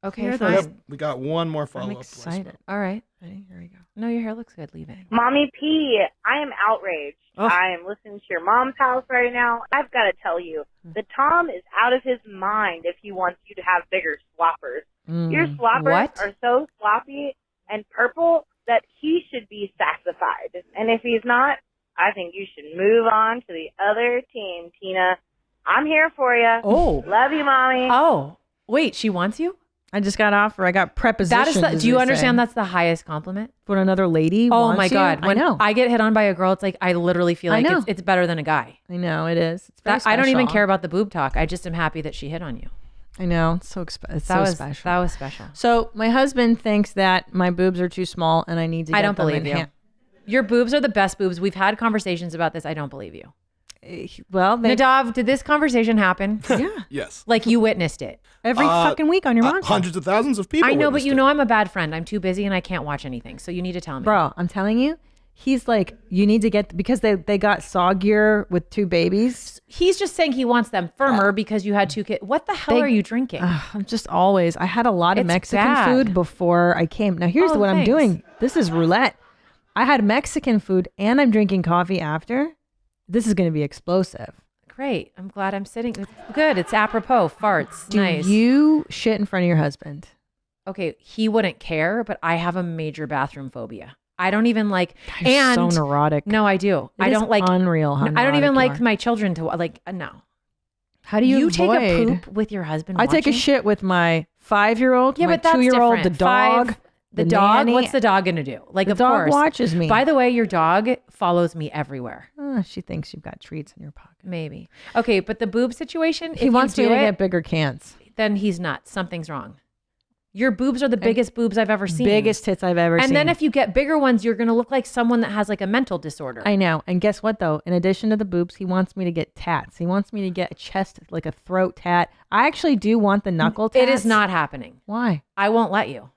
S4: Okay,
S6: Clear
S4: fine.
S6: those-
S5: Yep, we got one more
S6: I'm
S5: follow-up.
S6: excited.
S4: All right.
S6: Ready? Here we go.
S4: No, your hair looks good. Leave it.
S7: Mommy P, I am outraged.
S6: Oh.
S7: I am listening to your mom's house right now. I've got to tell you, the Tom is out of his mind if he wants you to have bigger sloppers. Your sloppers
S4: What?
S7: are so sloppy and purple that he should be saxified. And if he's not, I think you should move on to the other team, Tina. I'm here for you.
S4: Oh.
S7: Love you, Mommy.
S4: Oh, wait, she wants you?
S6: I just got offer. I got prepositions.
S4: That is
S6: as
S4: do you
S6: they
S4: understand
S6: say.
S4: that's the highest compliment?
S6: When another lady
S4: Oh
S6: wants
S4: my
S6: you?
S4: God. When
S6: I know.
S4: I get hit on by a girl, it's like, I literally feel
S6: I
S4: like
S6: know.
S4: it's better than a guy.
S6: I know it is. It's very
S4: I don't even
S6: special.
S4: care about the boob talk. I just am happy that she hit on you.
S6: I know. It's so it's
S4: That
S6: so
S4: was
S6: special.
S4: That was special.
S6: So my husband thinks that my boobs are too small and I need to get
S4: I don't
S6: them
S4: believe you. Your boobs are the best boobs. We've had conversations about this. I don't believe you.
S6: Well,
S4: Nadav, did this conversation happen?
S6: yeah.
S5: Yes.
S4: Like you witnessed it?
S6: Every fucking week on your mom's show.
S5: Hundreds of thousands of people.
S4: I know, but
S5: witnessed
S4: you
S5: it.
S4: know I'm a bad friend. I'm too busy and I can't watch anything. So you need to tell me.
S6: Bro, I'm telling you, he's like, you need to get, because they got soggier with two babies.
S4: He's just saying he wants them firmer because you had two kids. What the hell are you drinking?
S6: I'm just always, I had a lot of
S4: It's
S6: Mexican
S4: bad.
S6: food before I came. Now here's
S4: Oh,
S6: what I'm
S4: thanks.
S6: doing. This is roulette. I had Mexican food and I'm drinking coffee after. This is going to be explosive.
S4: Great. I'm glad I'm sitting. It's good. It's apropos. Farts.
S6: Do
S4: nice.
S6: you shit in front of your husband?
S4: Okay. He wouldn't care, but I have a major bathroom phobia. I don't even like,
S6: You're
S4: and
S6: so neurotic.
S4: no, I do.
S6: It
S4: I
S6: is
S4: don't like,
S6: unreal. How
S4: I don't even
S6: neurotic
S4: like
S6: you are.
S4: my children to like, no.
S6: How do you
S4: take a
S6: avoid-
S4: poop with your husband?
S6: I take a
S4: watching?
S6: shit with my 5-year-old,
S4: Yeah,
S6: my
S4: but that's
S6: 2-year-old, the
S4: different.
S6: dog.
S4: The dog.
S6: nanny.
S4: What's the dog gonna do? Like,
S6: The
S4: of
S6: dog
S4: course.
S6: watches me.
S4: By the way, your dog follows me everywhere.
S6: She thinks you've got treats in your pocket.
S4: Maybe. Okay, but the boob situation.
S6: He
S4: if
S6: wants
S4: you
S6: me
S4: do
S6: to
S4: it,
S6: get bigger cans.
S4: then he's nuts. Something's wrong. Your boobs are the biggest boobs I've ever seen.
S6: Biggest tits I've ever seen.
S4: And then if you get bigger ones, you're gonna look like someone that has like a mental disorder.
S6: I know. And guess what though? In addition to the boobs, he wants me to get tats. He wants me to get a chest, like a throat tat. I actually do want the knuckle tats.
S4: It is not happening.
S6: Why?
S4: I won't let you.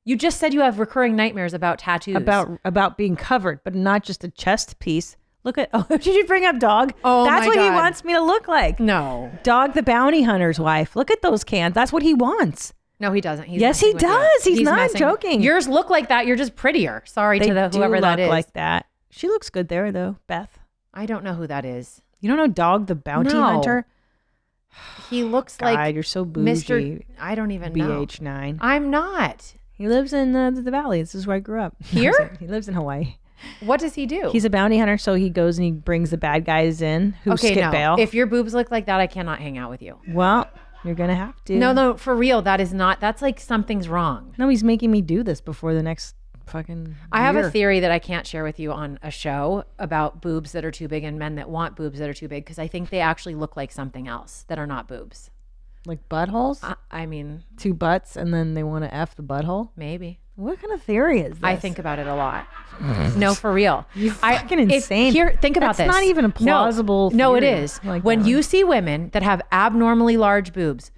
S4: You just said you have recurring nightmares about tattoos.
S6: About being covered, but not just a chest piece. Look at, oh, did you bring up Dog?
S4: Oh,
S6: That's
S4: my
S6: what he
S4: God.
S6: wants me to look like.
S4: No.
S6: Dog the bounty hunter's wife. Look at those cans. That's what he wants.
S4: No, he doesn't. He's
S6: Yes, he
S4: messing with you.
S6: does. He's not
S4: messing.
S6: joking.
S4: Yours look like that. You're just prettier. Sorry
S6: They
S4: to the
S6: do
S4: whoever that
S6: look
S4: is.
S6: like that. She looks good there though, Beth.
S4: I don't know who that is.
S6: You don't know Dog the bounty
S4: No.
S6: hunter?
S4: He looks
S6: God,
S4: like
S6: you're so bougie.
S4: I don't even know.
S6: BH9.
S4: I'm not.
S6: He lives in the valley. This is where I grew up.
S4: Here?
S6: He lives in Hawaii.
S4: What does he do?
S6: He's a bounty hunter, so he goes and he brings the bad guys in who skip bail.
S4: If your boobs look like that, I cannot hang out with you.
S6: Well, you're gonna have to.
S4: No, for real. That's like something's wrong.
S6: No, he's making me do this before the next fucking
S4: I have
S6: year.
S4: a theory that I can't share with you on a show about boobs that are too big and men that want boobs that are too big, because I think they actually look like something else that are not boobs.
S6: Like buttholes?
S4: I mean,
S6: 2 butts and then they want to F the butthole?
S4: maybe.
S6: What kind of theory is this?
S4: I think about it a lot. No, for real.
S6: You're fucking insane.
S4: Think about this.
S6: That's not even a plausible
S4: No, it
S6: theory.
S4: is.
S6: Like
S4: when
S6: that.
S4: you see women that have abnormally large boobs,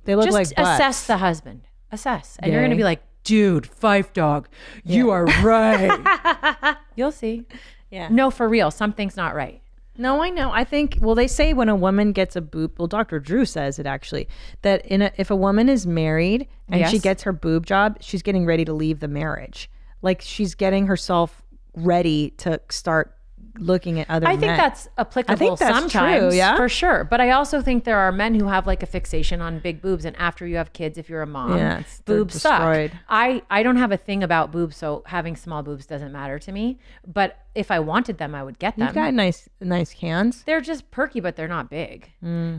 S6: They look like butts.
S4: assess the husband. Assess. And you're going to be like, dude, Fife dog, you are right. You'll see.
S6: Yeah.
S4: No, for real. Something's not right.
S6: No, I know. I think, well, they say when a woman gets a boob, well, Dr. Drew says it actually, that if a woman is married and she
S4: Yes.
S6: gets her boob job, she's getting ready to leave the marriage. Like she's getting herself ready to start looking at other men.
S4: I think that's applicable
S6: I think that's
S4: sometimes,
S6: true, yeah?
S4: for sure. But I also think there are men who have like a fixation on big boobs, and after you have kids, if you're a mom,
S6: Yeah, they're
S4: boobs suck.
S6: destroyed.
S4: I don't have a thing about boobs, so having small boobs doesn't matter to me. But if I wanted them, I would get them.
S6: You've got nice cans.
S4: They're just perky, but they're not big.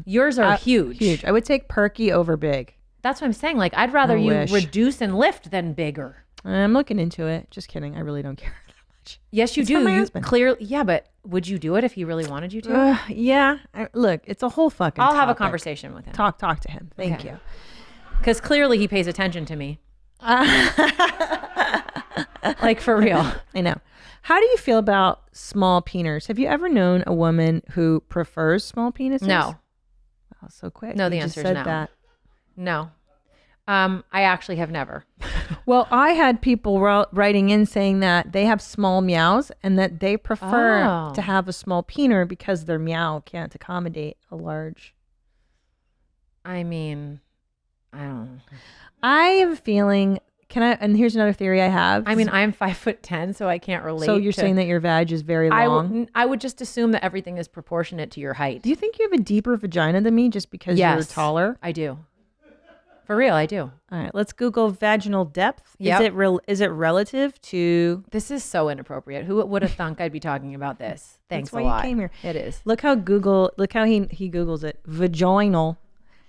S4: Yours are huge.
S6: Huge. I would take perky over big.
S4: That's what I'm saying. Like, I'd rather you
S6: wish.
S4: reduce and lift than bigger.
S6: I'm looking into it. Just kidding. I really don't care that much.
S4: Yes, you
S6: It's
S4: do.
S6: for my
S4: You
S6: husband.
S4: clearly, yeah, but would you do it if he really wanted you to?
S6: Yeah. Look, it's a whole fucking
S4: I'll have a
S6: topic.
S4: conversation with him.
S6: Talk to him. Thank
S4: Okay.
S6: you.
S4: Because clearly he pays attention to me. Like, for real.
S6: I know. How do you feel about small peners? Have you ever known a woman who prefers small penises?
S4: No.
S6: Oh, so quick.
S4: No, the
S6: You just
S4: answer is
S6: said
S4: no.
S6: that.
S4: No. I actually have never.
S6: Well, I had people writing in saying that they have small meows and that they prefer
S4: Oh.
S6: to have a small peener because their meow can't accommodate a large.
S4: I mean, I don't know.
S6: I have a feeling. And here's another theory I have.
S4: I mean, I'm 5'10", so I can't relate.
S6: So you're
S4: to-
S6: saying that your vag is very long?
S4: I would just assume that everything is proportionate to your height.
S6: Do you think you have a deeper vagina than me just because you're
S4: Yes,
S6: taller?
S4: I do. For real, I do.
S6: All right, let's Google vaginal depth.
S4: Yep.
S6: Is it relative to?
S4: This is so inappropriate. Who would have thunk I'd be talking about this? Thanks
S6: That's why
S4: a lot.
S6: you came here.
S4: It is.
S6: Look how he Googles it. Vaginal.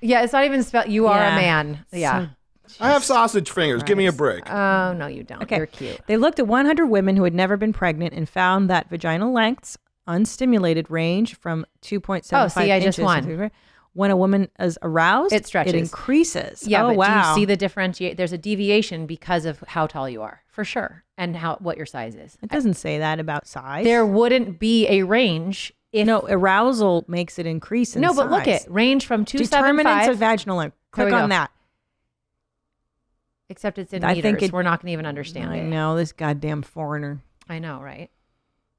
S4: Yeah, it's not even spelled. You are
S6: Yeah.
S4: a man. Yeah.
S5: I have sausage fingers. Give me a break.
S4: Oh, no, you don't.
S6: Okay.
S4: You're cute.
S6: They looked at 100 women who had never been pregnant and found that vaginal lengths, unstimulated, range from 2.75
S4: Oh, see, I just
S6: inches.
S4: won.
S6: When a woman is aroused,
S4: It stretches.
S6: It increases.
S4: Yeah,
S6: oh,
S4: but
S6: wow.
S4: do you see the differentiate? There's a deviation because of how tall you are, for sure, and what your size is.
S6: It doesn't say that about size.
S4: There wouldn't be a range if
S6: no, arousal makes it increase in
S4: no, but look
S6: size.
S4: at range from
S6: Determinants
S4: 275.
S6: of vaginal length.
S4: There we
S6: Click on
S4: go.
S6: that.
S4: Except it's in
S6: I
S4: meters.
S6: think
S4: We're not going to even understand
S6: I
S4: it.
S6: know, this goddamn foreigner.
S4: I know, right?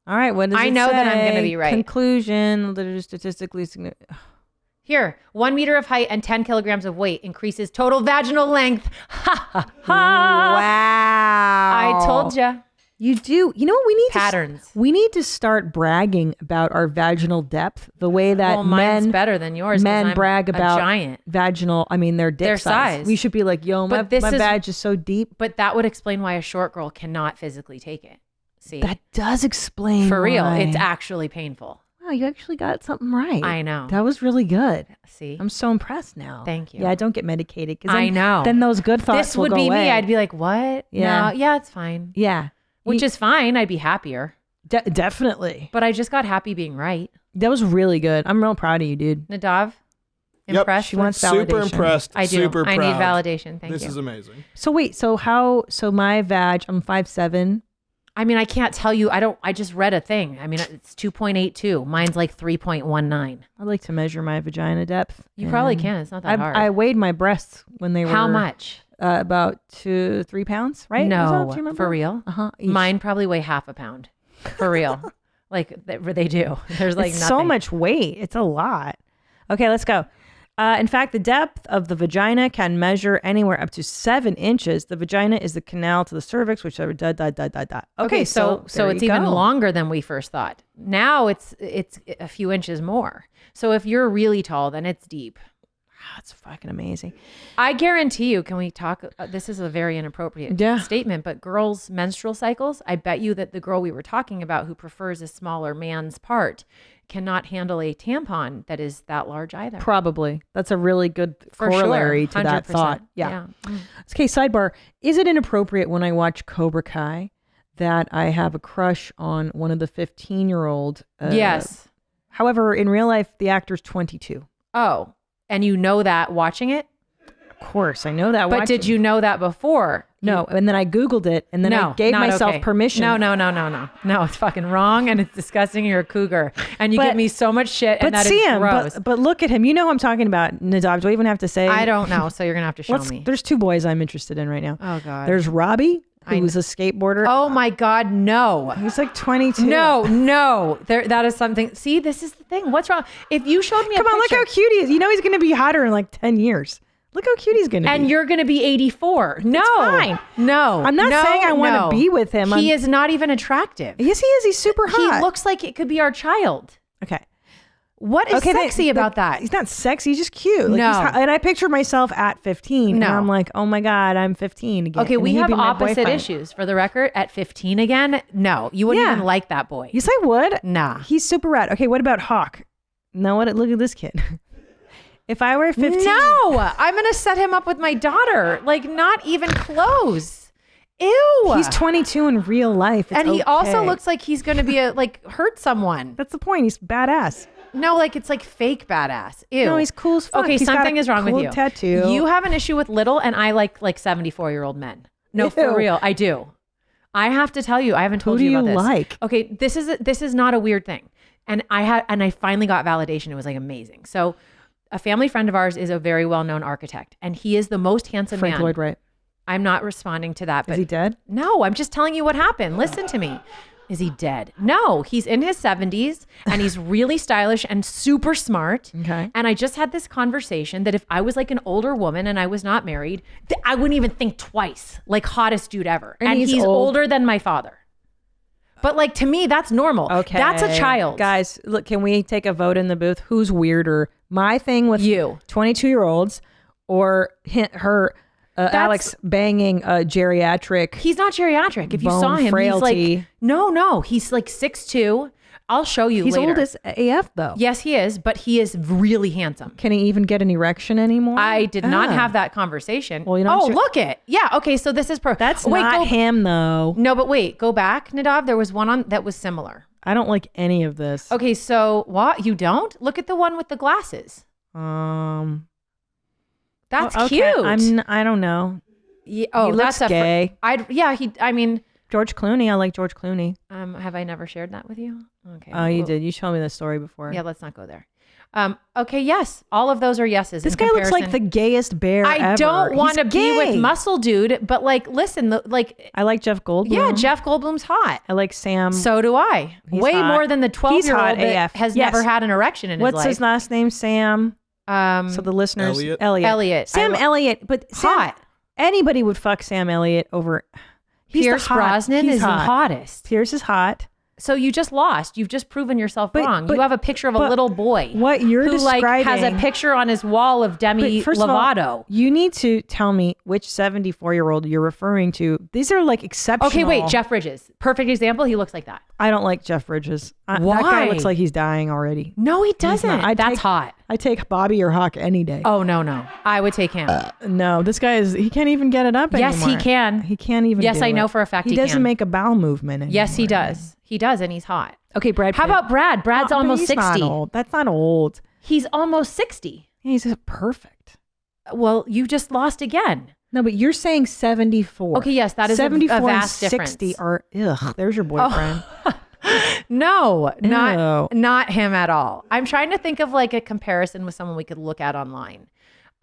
S6: All right, what does
S4: I
S6: it
S4: know that I'm
S6: say?
S4: gonna be right.
S6: Conclusion, that is statistically significant.
S4: Here, 1 meter of height and 10 kilograms of weight increases total vaginal length. Ha ha ha!
S6: Wow.
S4: I told you.
S6: You do. You know what we need
S4: Patterns.
S6: we need to start bragging about our vaginal depth the way that
S4: Well, mine's
S6: men
S4: better than yours. 'cause
S6: men
S4: I'm
S6: brag
S4: a
S6: about
S4: giant.
S6: vaginal, their dick
S4: Their size.
S6: We should be like, yo, my
S4: But this is-
S6: vag is so deep.
S4: But that would explain why a short girl cannot physically take it. See,
S6: That does explain
S4: for real,
S6: why.
S4: it's actually painful.
S6: Wow, you actually got something right.
S4: I know.
S6: That was really good.
S4: See,
S6: I'm so impressed now.
S4: Thank you.
S6: Yeah, don't get medicated. 'Cause
S4: I
S6: then-
S4: know.
S6: Then those good thoughts
S4: this
S6: will
S4: would
S6: go
S4: be
S6: away.
S4: me. I'd be like, what?
S6: Yeah.
S4: No, yeah, it's fine.
S6: Yeah.
S4: Which is fine. I'd be happier.
S6: Definitely.
S4: But I just got happy being right.
S6: That was really good. I'm real proud of you, dude.
S4: Nadav,
S5: Yep.
S4: impressed?
S6: She
S4: with-
S6: wants
S5: Super
S6: validation.
S5: impressed.
S4: I do.
S5: Super
S4: I
S5: proud.
S4: need validation. Thank
S5: This
S4: you.
S5: is amazing.
S6: So wait, so my vag, I'm 5'7".
S4: I mean, I can't tell you. I just read a thing. I mean, it's 2.82. Mine's like 3.19.
S6: I'd like to measure my vagina depth.
S4: You probably
S6: and
S4: can. It's not that hard.
S6: I weighed my breasts when they were
S4: How much?
S6: About 2-3 pounds, right? Was that,
S4: No,
S6: do you remember?
S4: for real.
S6: Uh-huh.
S4: Mine probably weigh half a pound. For real. Like they do. There's like
S6: It's
S4: nothing.
S6: so much weight. It's a lot. Okay, let's go. In fact, the depth of the vagina can measure anywhere up to 7 inches. The vagina is the canal to the cervix, which
S4: Okay, so
S6: there
S4: it's
S6: you
S4: even
S6: go.
S4: longer than we first thought. Now it's a few inches more. So if you're really tall, then it's deep.
S6: That's fucking amazing.
S4: I guarantee you, can we talk? This is a very inappropriate statement, but girls' menstrual cycles, I bet you that the girl we were talking about who prefers a smaller man's part cannot handle a tampon that is that large either.
S6: Probably. That's a really good
S4: For
S6: corollary
S4: sure.
S6: to that
S4: 100%.
S6: thought. Yeah. Okay, sidebar. Is it inappropriate when I watch Cobra Kai that I have a crush on one of the 15-year-old?
S4: Yes.
S6: However, in real life, the actor's 22.
S4: Oh, and you know that watching it?
S6: Of course, I know that.
S4: But did you know that before?
S6: No, and then I Googled it, and then I gave
S4: not
S6: myself
S4: okay.
S6: permission.
S4: No, it's fucking wrong, and it's disgusting. You're a cougar, and you give me so much shit, and that is gross.
S6: But look at him. You know who I'm talking about, Nadav. Do I even have to say?
S4: I don't know, so you're gonna have to show me.
S6: There's 2 boys I'm interested in right now.
S4: Oh God.
S6: There's Robbie, who's a skateboarder.
S4: Oh my God, no.
S6: He's like 22.
S4: No. That is something. See, this is the thing. What's wrong? If you showed me
S6: Come on, look how cute he is. You know he's going to be hotter in like 10 years. Look how cute he's going to be.
S4: And you're going to be 84. No.
S6: It's fine.
S4: No.
S6: I'm not saying I want to be with him.
S4: He is not even attractive.
S6: Yes, he is. He's super hot.
S4: He looks like it could be our child.
S6: Okay.
S4: What is sexy about that?
S6: He's not sexy. He's just cute. Like,
S4: No.
S6: And I picture myself at 15.
S4: No.
S6: And I'm like, oh my God, I'm 15 again.
S4: Okay,
S6: And
S4: we
S6: he'd
S4: have
S6: be my
S4: opposite
S6: boyfriend.
S4: issues. For the record, at 15 again, no. You wouldn't
S6: Yeah.
S4: even like that boy.
S6: Yes, I would.
S4: Nah.
S6: He's super rad. Okay, what about Hawk? Now look at this kid. If I were 15.
S4: No, I'm going to set him up with my daughter. Like, not even close. Ew.
S6: He's 22 in real life. It's
S4: and he also
S6: okay.
S4: looks like he's going to be hurt someone.
S6: That's the point. He's badass.
S4: No, like it's like fake badass. Ew.
S6: No, he's cool as fuck.
S4: Okay,
S6: He's got
S4: something
S6: a
S4: is wrong
S6: cool
S4: with you.
S6: tattoo.
S4: You have an issue with little, and I like 74-year-old men. No, for
S6: Ew.
S4: real, I do. I have to tell you, I haven't told
S6: Who
S4: you
S6: do
S4: about
S6: you
S4: this.
S6: like?
S4: Okay, this is not a weird thing, and I finally got validation. It was like amazing. So, a family friend of ours is a very well-known architect, and he is the most handsome
S6: Frank
S4: man.
S6: Lloyd Wright.
S4: I'm not responding to that. But
S6: Is he dead?
S4: No, I'm just telling you what happened. Listen to me. Is he dead? No, he's in his 70s and he's really stylish and super smart.
S6: Okay.
S4: And I just had this conversation that if I was like an older woman and I was not married, I wouldn't even think twice. Like hottest dude ever. And he's
S6: old.
S4: older than my father. But like to me, that's normal.
S6: Okay.
S4: That's a child.
S6: Guys, look, can we take a vote in the booth? Who's weirder? My thing with
S4: You.
S6: 22-year-olds or her Alex banging a geriatric.
S4: He's not geriatric. If you saw
S6: bone
S4: him,
S6: frailty.
S4: he's like, no, he's like 6'2". I'll show you
S6: He's
S4: later.
S6: old as AF though.
S4: Yes, he is, but he is really handsome.
S6: Can he even get an erection anymore?
S4: I did not
S6: Ah.
S4: have that conversation.
S6: Well, you know,
S4: look it. Yeah. Okay. So this is perfect.
S6: That's not him though.
S4: No, but wait, go back, Nadav. There was one on that was similar.
S6: I don't like any of this.
S4: Okay. So what? You don't? Look at the one with the glasses. That's
S6: okay.
S4: cute.
S6: I don't know.
S4: Yeah,
S6: he looks
S4: that's
S6: gay.
S4: I mean,
S6: George Clooney. I like George Clooney.
S4: have I never shared that with you? Okay.
S6: Oh, you did. You showed me the story before.
S4: Yeah. Let's not go there. Okay. Yes. All of those are yeses.
S6: This
S4: in
S6: guy looks like
S4: comparison.
S6: the gayest bear ever.
S4: I don't want to
S6: He's
S4: be with
S6: gay.
S4: muscle dude, but like, listen,
S6: I like Jeff Goldblum.
S4: yeah, Jeff Goldblum's hot.
S6: I like Sam.
S4: So do I.
S6: He's
S4: Way
S6: hot.
S4: more than the
S6: He's hot
S4: 12-year-old that
S6: AF.
S4: has
S6: Yes.
S4: never had an erection in
S6: What's
S4: his life.
S6: his last name? Sam. So the listeners,
S5: Elliot.
S4: Elliot.
S6: Sam Elliott, but
S4: Hot.
S6: Anybody would fuck Sam Elliott over. He's
S4: Pierce
S6: the hot.
S4: Brosnan
S6: He's
S4: is
S6: hot.
S4: the hottest.
S6: Pierce is hot.
S4: So you just lost. You've just proven yourself wrong.
S6: but-
S4: You have a picture of a
S6: but
S4: little boy
S6: what you're
S4: who like has a
S6: describing-
S4: picture on his wall of Demi
S6: But first of all,
S4: Lovato.
S6: you need to tell me which 74-year-old you're referring to. These are like exceptional.
S4: Okay, wait, Jeff Bridges. Perfect example. He looks like that.
S6: I don't like Jeff Bridges. That
S4: Why?
S6: guy looks like he's dying already.
S4: No, he
S6: He's
S4: doesn't.
S6: not. I'd
S4: That's
S6: take-
S4: hot.
S6: I take Bobby or Hawk any day.
S4: Oh, no. I would take him.
S6: No, this guy he can't even get it up
S4: Yes,
S6: anymore.
S4: he can.
S6: He can't even
S4: Yes,
S6: do
S4: I know
S6: it.
S4: for a fact
S6: he
S4: he
S6: doesn't
S4: can.
S6: make a bowel movement anymore.
S4: Yes, he does. He does, and he's hot.
S6: Okay, Brad.
S4: How
S6: Pitt.
S4: about Brad? Brad's
S6: Oh, but
S4: almost
S6: he's
S4: 60.
S6: Not old. That's not old.
S4: He's almost 60.
S6: He's perfect.
S4: Well, you just lost again.
S6: No, but you're saying 74.
S4: Okay, yes, that is a
S6: 74
S4: vast
S6: and
S4: difference.
S6: 60 are there's your boyfriend.
S4: No,
S6: Ew.
S4: not him at all. I'm trying to think of like a comparison with someone we could look at online.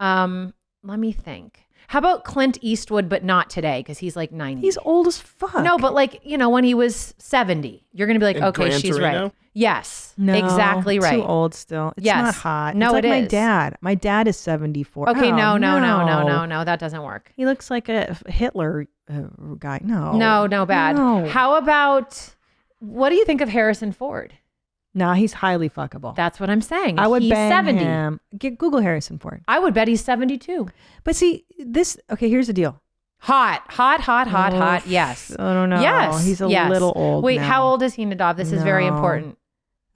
S4: Let me think. How about Clint Eastwood, but not today because he's like 90?
S6: He's old as fuck.
S4: No, but like, when he was 70, you're going to be like,
S5: In
S4: okay,
S5: Gran
S4: she's
S5: Torino?
S4: right. Yes,
S6: No,
S4: exactly right.
S6: Too old still. It's
S4: Yes.
S6: not hot.
S4: No,
S6: it's like
S4: it
S6: my
S4: is.
S6: dad. My dad is 74.
S4: Okay,
S6: Oh,
S4: no, that doesn't work.
S6: He looks like a Hitler guy. No.
S4: No, bad.
S6: No.
S4: How about, what do you think of Harrison Ford?
S6: Nah, he's highly fuckable.
S4: That's what I'm saying.
S6: I would
S4: he's
S6: bang
S4: 70.
S6: him. Google Harrison Ford.
S4: I would bet he's 72.
S6: But see, okay, here's the deal.
S4: Hot. Yes.
S6: I don't know.
S4: Yes.
S6: He's a
S4: yes.
S6: little old.
S4: Wait,
S6: now.
S4: how old is he, Nadav? This is very
S6: No.
S4: important.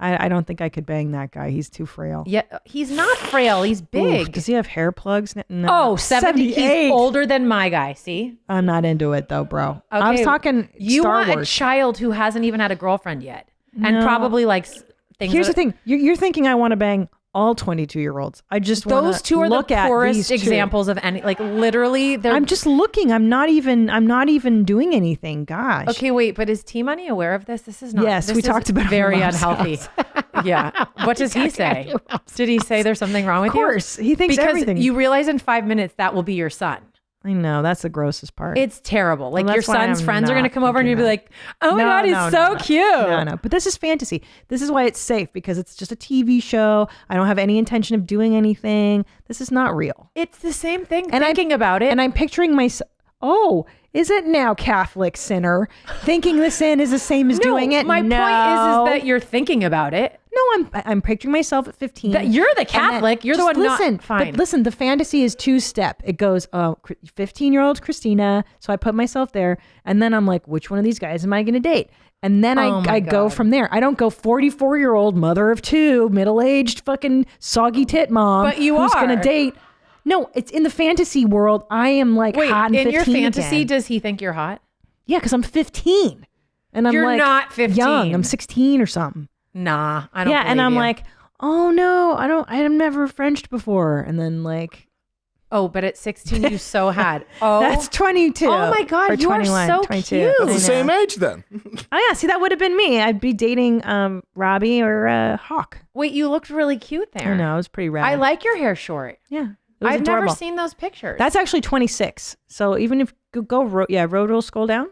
S6: I don't think I could bang that guy. He's too frail.
S4: Yeah, he's not frail. He's big.
S6: Oof, does he have hair plugs? No.
S4: Oh, 70. He's older than my guy. See?
S6: I'm not into it though, bro.
S4: Okay.
S6: I was talking
S4: You
S6: Star
S4: want
S6: Wars.
S4: a child who hasn't even had a girlfriend yet and
S6: No.
S4: probably likes things.
S6: Here's the thing. You're thinking I want to bang all 22-year-olds. I just wanna
S4: Those two are
S6: look
S4: the
S6: at
S4: poorest
S6: these two.
S4: examples of any. Like literally, they're.
S6: I'm just looking. I'm not even doing anything. Gosh.
S4: Okay, wait, but is T Money aware of this? This is not.
S6: Yes,
S4: this
S6: we
S4: is
S6: talked about it on
S4: very
S6: Mom's
S4: unhealthy. Yeah. What does he say? Did he say there's something wrong with
S6: Of course. He thinks
S4: because
S6: everything.
S4: you realize in 5 minutes that will be your son.
S6: I know. That's the grossest part.
S4: It's terrible. Like
S6: Well,
S4: your
S6: that's why
S4: son's
S6: I'm
S4: friends are going to
S6: not
S4: come over and you'll
S6: thinking
S4: be like, oh my God, he's so cute.
S6: No. But this is fantasy. This is why it's safe because it's just a TV show. I don't have any intention of doing anything. This is not real.
S4: It's the same thing
S6: And
S4: thinking about it.
S6: And I'm picturing myself. Oh, is it now Catholic sinner? Thinking the sin is the same as doing it?
S4: My point is that you're thinking about it.
S6: No, I'm picturing myself at 15.
S4: That you're the Catholic. You're the
S6: just
S4: one
S6: listen,
S4: not fine.
S6: But listen, the fantasy is 2-step. It goes, 15-year-old Christina. So I put myself there. And then I'm like, which one of these guys am I going to date? And then I go from there. I don't go 44-year-old mother of 2, middle-aged fucking soggy tit mom.
S4: But you
S6: who's
S4: are.
S6: going to date. No, it's in the fantasy world. I am like hot and 15
S4: in your fantasy,
S6: again.
S4: does he think you're hot?
S6: Yeah, because I'm 15. And I'm
S4: You're
S6: like
S4: not 15.
S6: young. I'm 16 or something.
S4: Nah, I don't.
S6: Yeah, and
S4: believe
S6: I'm
S4: you.
S6: like, oh no, I've never Frenched before. And then like,
S4: oh, but at 16 you so had. Oh,
S6: that's 22.
S4: Oh my God,
S6: or
S4: you are
S6: 21,
S4: so
S6: 22.
S4: cute.
S5: That's the
S6: I
S5: same
S6: know.
S5: age then.
S6: Oh yeah, see that would have been me. I'd be dating Robbie or Hawk.
S4: Wait, you looked really cute there.
S6: I know, it was pretty rad.
S4: I like your hair short.
S6: Yeah, it was
S4: I've
S6: adorable.
S4: never seen those pictures.
S6: That's actually 26. So even if road rules, scroll down.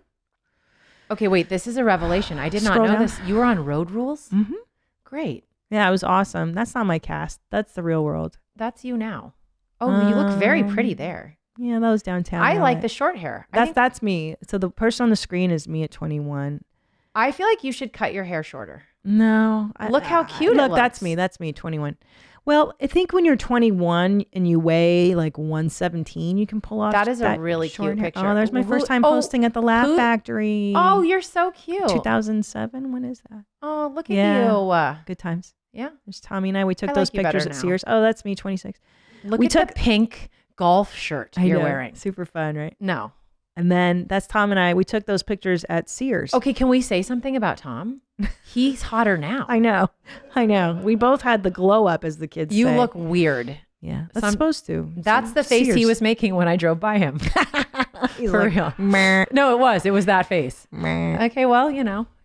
S4: Okay, wait, this is a revelation. I did not
S6: Scroll
S4: know
S6: down.
S4: this. You were on Road Rules?
S6: Mm-hmm.
S4: Great.
S6: Yeah, it was awesome. That's not my cast. That's the real world.
S4: That's you now. Oh, you look very pretty there.
S6: Yeah, that was downtown.
S4: I like
S6: LA.
S4: the short hair. I think-
S6: That's me. So the person on the screen is me at 21.
S4: I feel like you should cut your hair shorter.
S6: No.
S4: Look how cute it
S6: Look, that's
S4: looks.
S6: me. That's me, 21. Well, I think when you're 21 and you weigh like 117, you can pull off
S4: That is a
S6: that
S4: really
S6: short
S4: cute
S6: hair.
S4: picture.
S6: Oh, there's my first time
S4: Oh,
S6: posting at the Laugh
S4: who-
S6: Factory.
S4: Oh, you're so cute.
S6: 2007. When is that?
S4: Oh, look at
S6: Yeah.
S4: you.
S6: Good times.
S4: Yeah.
S6: There's Tommy and I. We took
S4: I
S6: those
S4: like you better
S6: pictures at
S4: now.
S6: Sears. Oh, that's me, 26.
S4: Look
S6: We
S4: at
S6: took-
S4: the pink golf shirt
S6: I
S4: you're
S6: know.
S4: wearing.
S6: Super fun, right?
S4: No.
S6: And then that's Tom and I. We took those pictures at Sears.
S4: Okay, can we say something about Tom? He's hotter now.
S6: I know. We both had the glow up, as the kids
S4: You
S6: say.
S4: look weird.
S6: Yeah, that's
S4: Some-
S6: supposed to.
S4: That's the face he
S6: Sears.
S4: was making when I drove by him.
S6: He's
S4: For
S6: like,
S4: real.
S6: "Meh,
S4: No, it was that face.
S6: meh."
S4: Okay, well,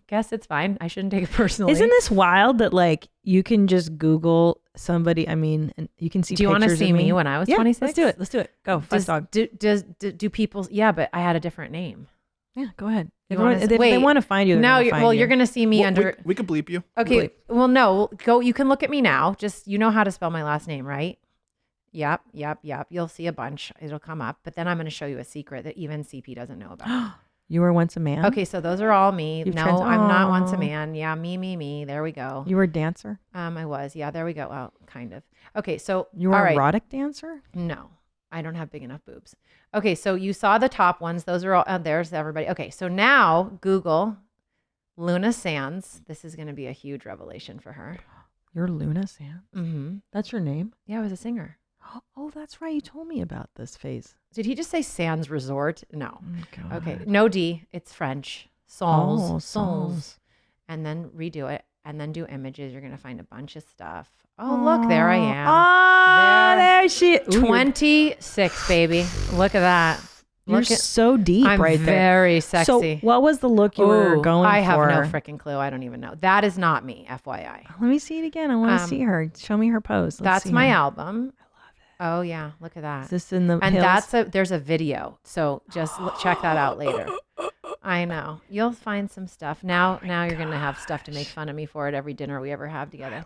S4: guess it's fine. I shouldn't take it personally.
S6: Isn't this wild that like you can just Google somebody? I mean, and you can see.
S4: Do you want to
S6: pictures of
S4: see me when I was 26?
S6: Let's do it. Let's do it. Go. Fast dog.
S4: Do people? Yeah, but I had a different name.
S6: Yeah, go ahead.
S4: You
S6: Everyone,
S4: wanna-
S6: if they
S4: wait.
S6: want to find you, they're
S4: Now,
S6: gonna find you.
S4: you're going to see me
S5: Well,
S4: under.
S5: we could bleep you.
S4: Okay. Well, no, go. You can look at me now. Just you know how to spell my last name, right? Yep. You'll see a bunch. It'll come up. But then I'm going to show you a secret that even CP doesn't know about.
S6: You were once a man.
S4: Okay, so those are all me.
S6: You've
S4: No,
S6: trans-
S4: I'm not once a
S6: Aw.
S4: man. Yeah, me. There we go.
S6: You were a dancer.
S4: I was. Yeah, there we go. Well, kind of. Okay, so
S6: You were
S4: all
S6: an
S4: right.
S6: erotic dancer.
S4: No, I don't have big enough boobs. Okay, so you saw the top ones. Those are all, there's everybody. Okay, so now Google Luna Sands. This is going to be a huge revelation for her.
S6: You're Luna Sands.
S4: Mm-hmm.
S6: That's your name.
S4: Yeah, I was a singer.
S6: Oh, that's right. You told me about this phase.
S4: Did he just say Sands Resort? No.
S6: God.
S4: Okay, no D. It's French. Sans.
S6: Oh,
S4: Sans.
S6: sans.
S4: And then redo it. And then do images. You're going to find a bunch of stuff. Oh, look, there I am.
S6: Oh, there she is. Ooh,
S4: 26, baby. Look at that.
S6: You're
S4: Look at,
S6: so deep
S4: I'm
S6: right there.
S4: very sexy.
S6: So what was the look you were
S4: Ooh,
S6: going
S4: I have
S6: for?
S4: no freaking clue. I don't even know. That is not me, FYI.
S6: Let me see it again. I want to see her. Show me her pose. Let's
S4: That's
S6: see
S4: my
S6: her.
S4: album. Oh yeah, look at that.
S6: Is this in the
S4: And
S6: hills?
S4: there's a video. So just check that out later. I know. You'll find some stuff. Now you're going to have stuff to make fun of me for at every dinner we ever have together.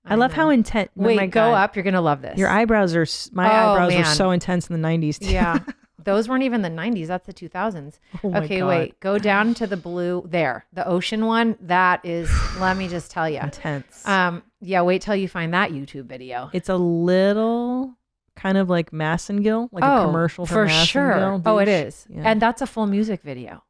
S6: I love how intense.
S4: Wait, go up. You're going to love this.
S6: Your eyebrows are, my eyebrows were
S4: man.
S6: so intense in the 90s. Too.
S4: Yeah. Those weren't even the 90s. That's the 2000s.
S6: Oh my
S4: okay,
S6: God.
S4: wait. Go down to the blue there. The ocean one. That is, let me just tell you.
S6: Intense.
S4: Yeah, wait till you find that YouTube video.
S6: It's a little kind of like Massengill, like a commercial
S4: for sure.
S6: Massengill
S4: Oh, it
S6: douche.
S4: is.
S6: Yeah.
S4: And that's a full music video.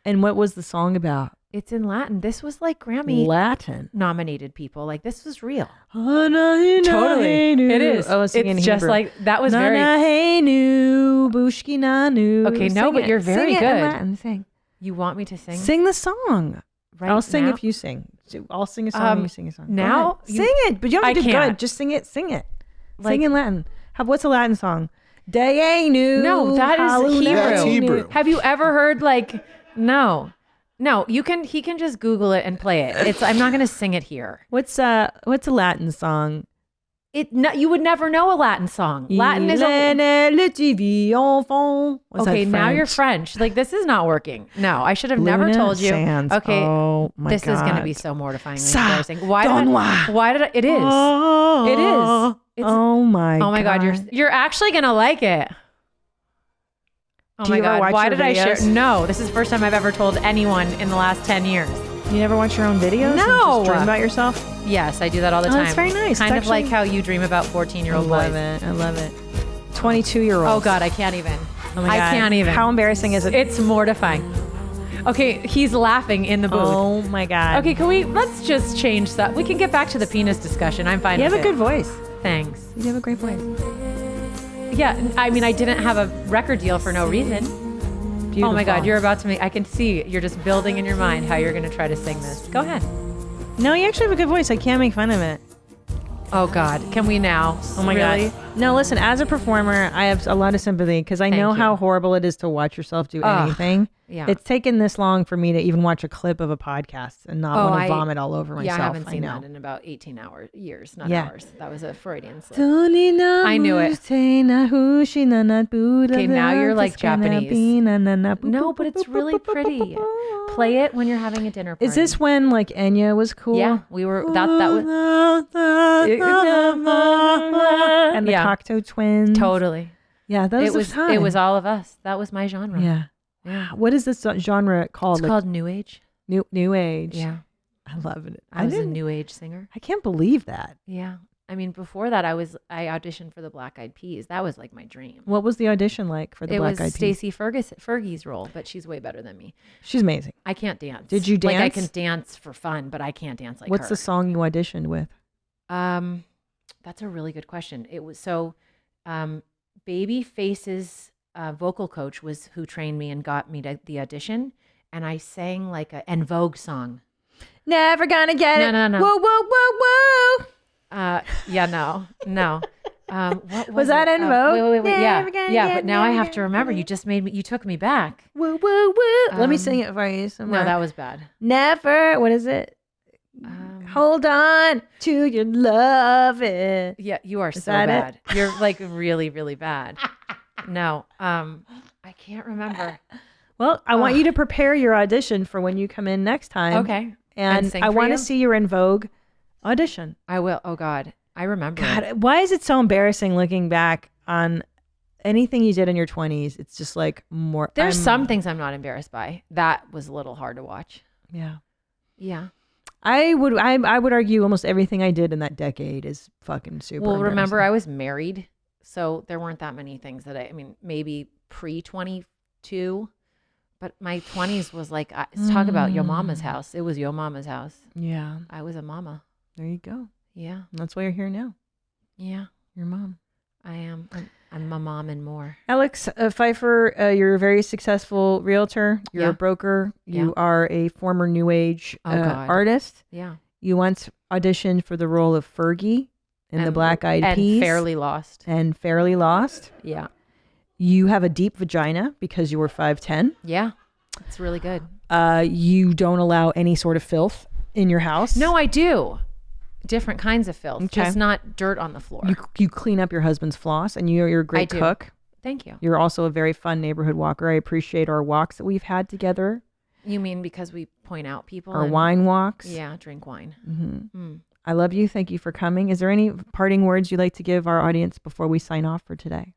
S6: And what was the song about?
S4: It's in Latin. This was like Grammy
S6: Latin.
S4: nominated people. Like this was real.
S6: Totally.
S4: It is.
S6: Oh, I was singing
S4: it's just
S6: Hebrew.
S4: like that was
S6: Na
S4: very
S6: na hey nu bushki na nu.
S4: Okay, no,
S6: Sing
S4: but
S6: it.
S4: you're very
S6: Sing it in
S4: good.
S6: Latin. Sing.
S4: You want me to sing?
S6: Sing the song.
S4: Right
S6: I'll sing
S4: now?
S6: if you sing. I'll sing a song. You sing a song. Go
S4: now
S6: ahead. Sing it, but you don't have to
S4: I
S6: do
S4: can't.
S6: good. Just sing it. Sing it.
S4: Like-
S6: sing in Latin. What's a Latin song? Dayenu.
S4: No, that is
S6: hallelujah.
S5: That's Hebrew.
S4: Have you ever heard like no? You can he can just Google it and play it. I'm not gonna sing it here.
S6: What's a Latin song?
S4: You would never know a Latin song. Latin is okay. Now you're French. Like this is not working. No, I should have never
S6: Luna
S4: told you.
S6: Sands.
S4: Okay,
S6: Oh my
S4: this is gonna be
S6: God.
S4: so mortifyingly
S6: Sa
S4: embarrassing.
S6: don wa.
S4: Why did I? It is.
S6: Oh,
S4: It is. It's-
S6: oh my.
S4: Oh my God, you're actually gonna like it. Oh
S6: Do
S4: my
S6: you ever
S4: God,
S6: watch
S4: why
S6: your
S4: did I share?
S6: videos?
S4: No, this is the first time I've ever told anyone in the last 10 years.
S6: You never watch your own videos? And
S4: No.
S6: just dream about yourself.
S4: Yes, I do that all the
S6: Oh,
S4: time.
S6: that's very nice.
S4: Kind
S6: It's
S4: of like
S6: actually-
S4: how you dream about 14-year-old boys.
S6: I love it. 22-year-olds.
S4: Oh God, I can't even.
S6: Oh my
S4: I
S6: God.
S4: can't even.
S6: How embarrassing is it?
S4: It's mortifying. Okay, he's laughing in the booth.
S6: Oh my God.
S4: Okay, let's just change that. We can get back to the penis discussion. I'm fine
S6: You
S4: with
S6: have a
S4: it.
S6: good voice.
S4: Thanks.
S6: You have a great voice.
S4: Yeah, I mean, I didn't have a record deal for no reason.
S6: Beautiful.
S4: Oh my God, you're about to make, I can see you're just building in your mind how you're going to try to sing this. Go ahead.
S6: No, you actually have a good voice. I can't make fun of it.
S4: Oh God, can we now?
S6: Oh my
S4: Really?
S6: God. No, listen, as a performer, I have a lot of sympathy because I know
S4: Thank
S6: how
S4: you.
S6: horrible it is to watch yourself do
S4: Ugh,
S6: anything.
S4: yeah.
S6: It's taken this long for me to even watch a clip of a podcast and not want to
S4: I-
S6: vomit all over myself.
S4: Yeah, I haven't seen
S6: know.
S4: that in about 18 years, not
S6: Yeah.
S4: hours. That was a Freudian slip.
S6: I
S4: knew it. Okay, now you're like Japanese. No, but it's really pretty. Play it when you're having a dinner party.
S6: Is this when like Enya was cool?
S4: Yeah, we were, that was,
S6: and the
S4: Yeah.
S6: Cocteau Twins.
S4: totally.
S6: Yeah, that was
S4: It was all of us. That was my genre.
S6: Yeah.
S4: Yeah.
S6: What is this genre called?
S4: It's
S6: Like,
S4: called New Age.
S6: new age.
S4: Yeah.
S6: I love it.
S4: I was a
S6: didn't-
S4: New Age singer.
S6: I can't believe that.
S4: Yeah. I mean, before that, I auditioned for the Black Eyed Peas. That was like my dream.
S6: What was the audition like for the
S4: It
S6: Black
S4: was
S6: Eyed Peas?
S4: Stacey Fergie's role, but she's way better than me.
S6: She's amazing.
S4: I can't dance.
S6: Did you
S4: Like I
S6: dance?
S4: can dance for fun, but I can't dance like
S6: What's
S4: her.
S6: the song you auditioned with?
S4: That's a really good question. It was so, Babyface's vocal coach was who trained me and got me to the audition, and I sang like a En Vogue song.
S6: Never gonna get
S4: No,
S6: it.
S4: no, no.
S6: Whoa, whoa, whoa, whoa.
S4: Yeah, no. What
S6: Was that
S4: it?
S6: En Vogue?
S4: Wait, yeah,
S6: Never gonna
S4: yeah.
S6: get
S4: But now I
S6: never
S4: have to
S6: gonna
S4: remember.
S6: get
S4: You took me back.
S6: Woo, woo, woo. Let me sing it for you somewhere.
S4: No, that was bad.
S6: Never. What is it? Hold on to your love it.
S4: Yeah, you are
S6: Is
S4: so
S6: that
S4: bad. You're like really, really bad. No, I can't remember.
S6: Well, I want you to prepare your audition for when you come in next time.
S4: Okay.
S6: And
S4: sing
S6: I
S4: for
S6: want to
S4: you?
S6: see your En Vogue audition.
S4: I will. Oh God, I remember. it.
S6: God, why is it so embarrassing looking back on anything you did in your 20s? It's just like more.
S4: There's
S6: I'm-
S4: some things I'm not embarrassed by. That was a little hard to watch.
S6: Yeah.
S4: Yeah.
S6: I would argue almost everything I did in that decade is fucking super.
S4: Well, remember I
S6: embarrassing.
S4: was married, so there weren't that many things that I mean, maybe pre-22, but my 20s was like, talk about your mama's house. It was your mama's house.
S6: Yeah.
S4: I was a mama.
S6: There you go.
S4: Yeah.
S6: That's why you're here now.
S4: Yeah.
S6: Your mom.
S4: I am. I'm a mom and more.
S6: Alex Pfeifer, you're a very successful realtor. You're
S4: Yeah.
S6: a broker. You
S4: Yeah.
S6: are a former New Age
S4: Oh, God.
S6: artist.
S4: Yeah.
S6: You once auditioned for the role of Fergie in the Black Eyed Peas.
S4: And fairly lost.
S6: And fairly lost.
S4: Yeah.
S6: You have a deep vagina because you were 5'10".
S4: Yeah. It's really good.
S6: You don't allow any sort of filth in your house.
S4: No, I do. different kinds of filth, just not dirt on the floor.
S6: You clean up your husband's floss, and you're a great cook.
S4: Thank you.
S6: You're also a very fun neighborhood walker. I appreciate our walks that we've had together.
S4: You mean because we point out people?
S6: Our wine walks.
S4: Yeah, drink wine.
S6: Mm-hmm. I love you. Thank you for coming. Is there any parting words you'd like to give our audience before we sign off for today?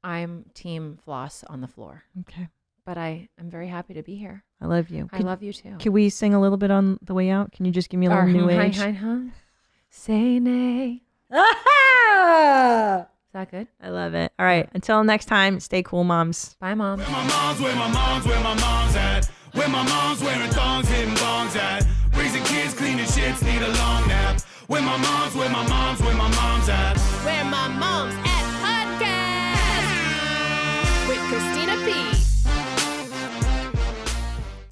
S4: I'm team floss on the floor.
S6: Okay.
S4: But I'm very happy to be here.
S6: I love you.
S4: I love you too.
S6: Can we sing a little bit on the way out? Can you just give me a little new age?
S4: Say nay. Is that good?
S6: I love it. All right. Until next time, stay cool, moms.
S4: Bye, Mom.
S1: Where my mom's at. Where my mom's wearing thongs, hitting bongs at. Raising kids, cleaning shits, need a long nap. Where my mom's at.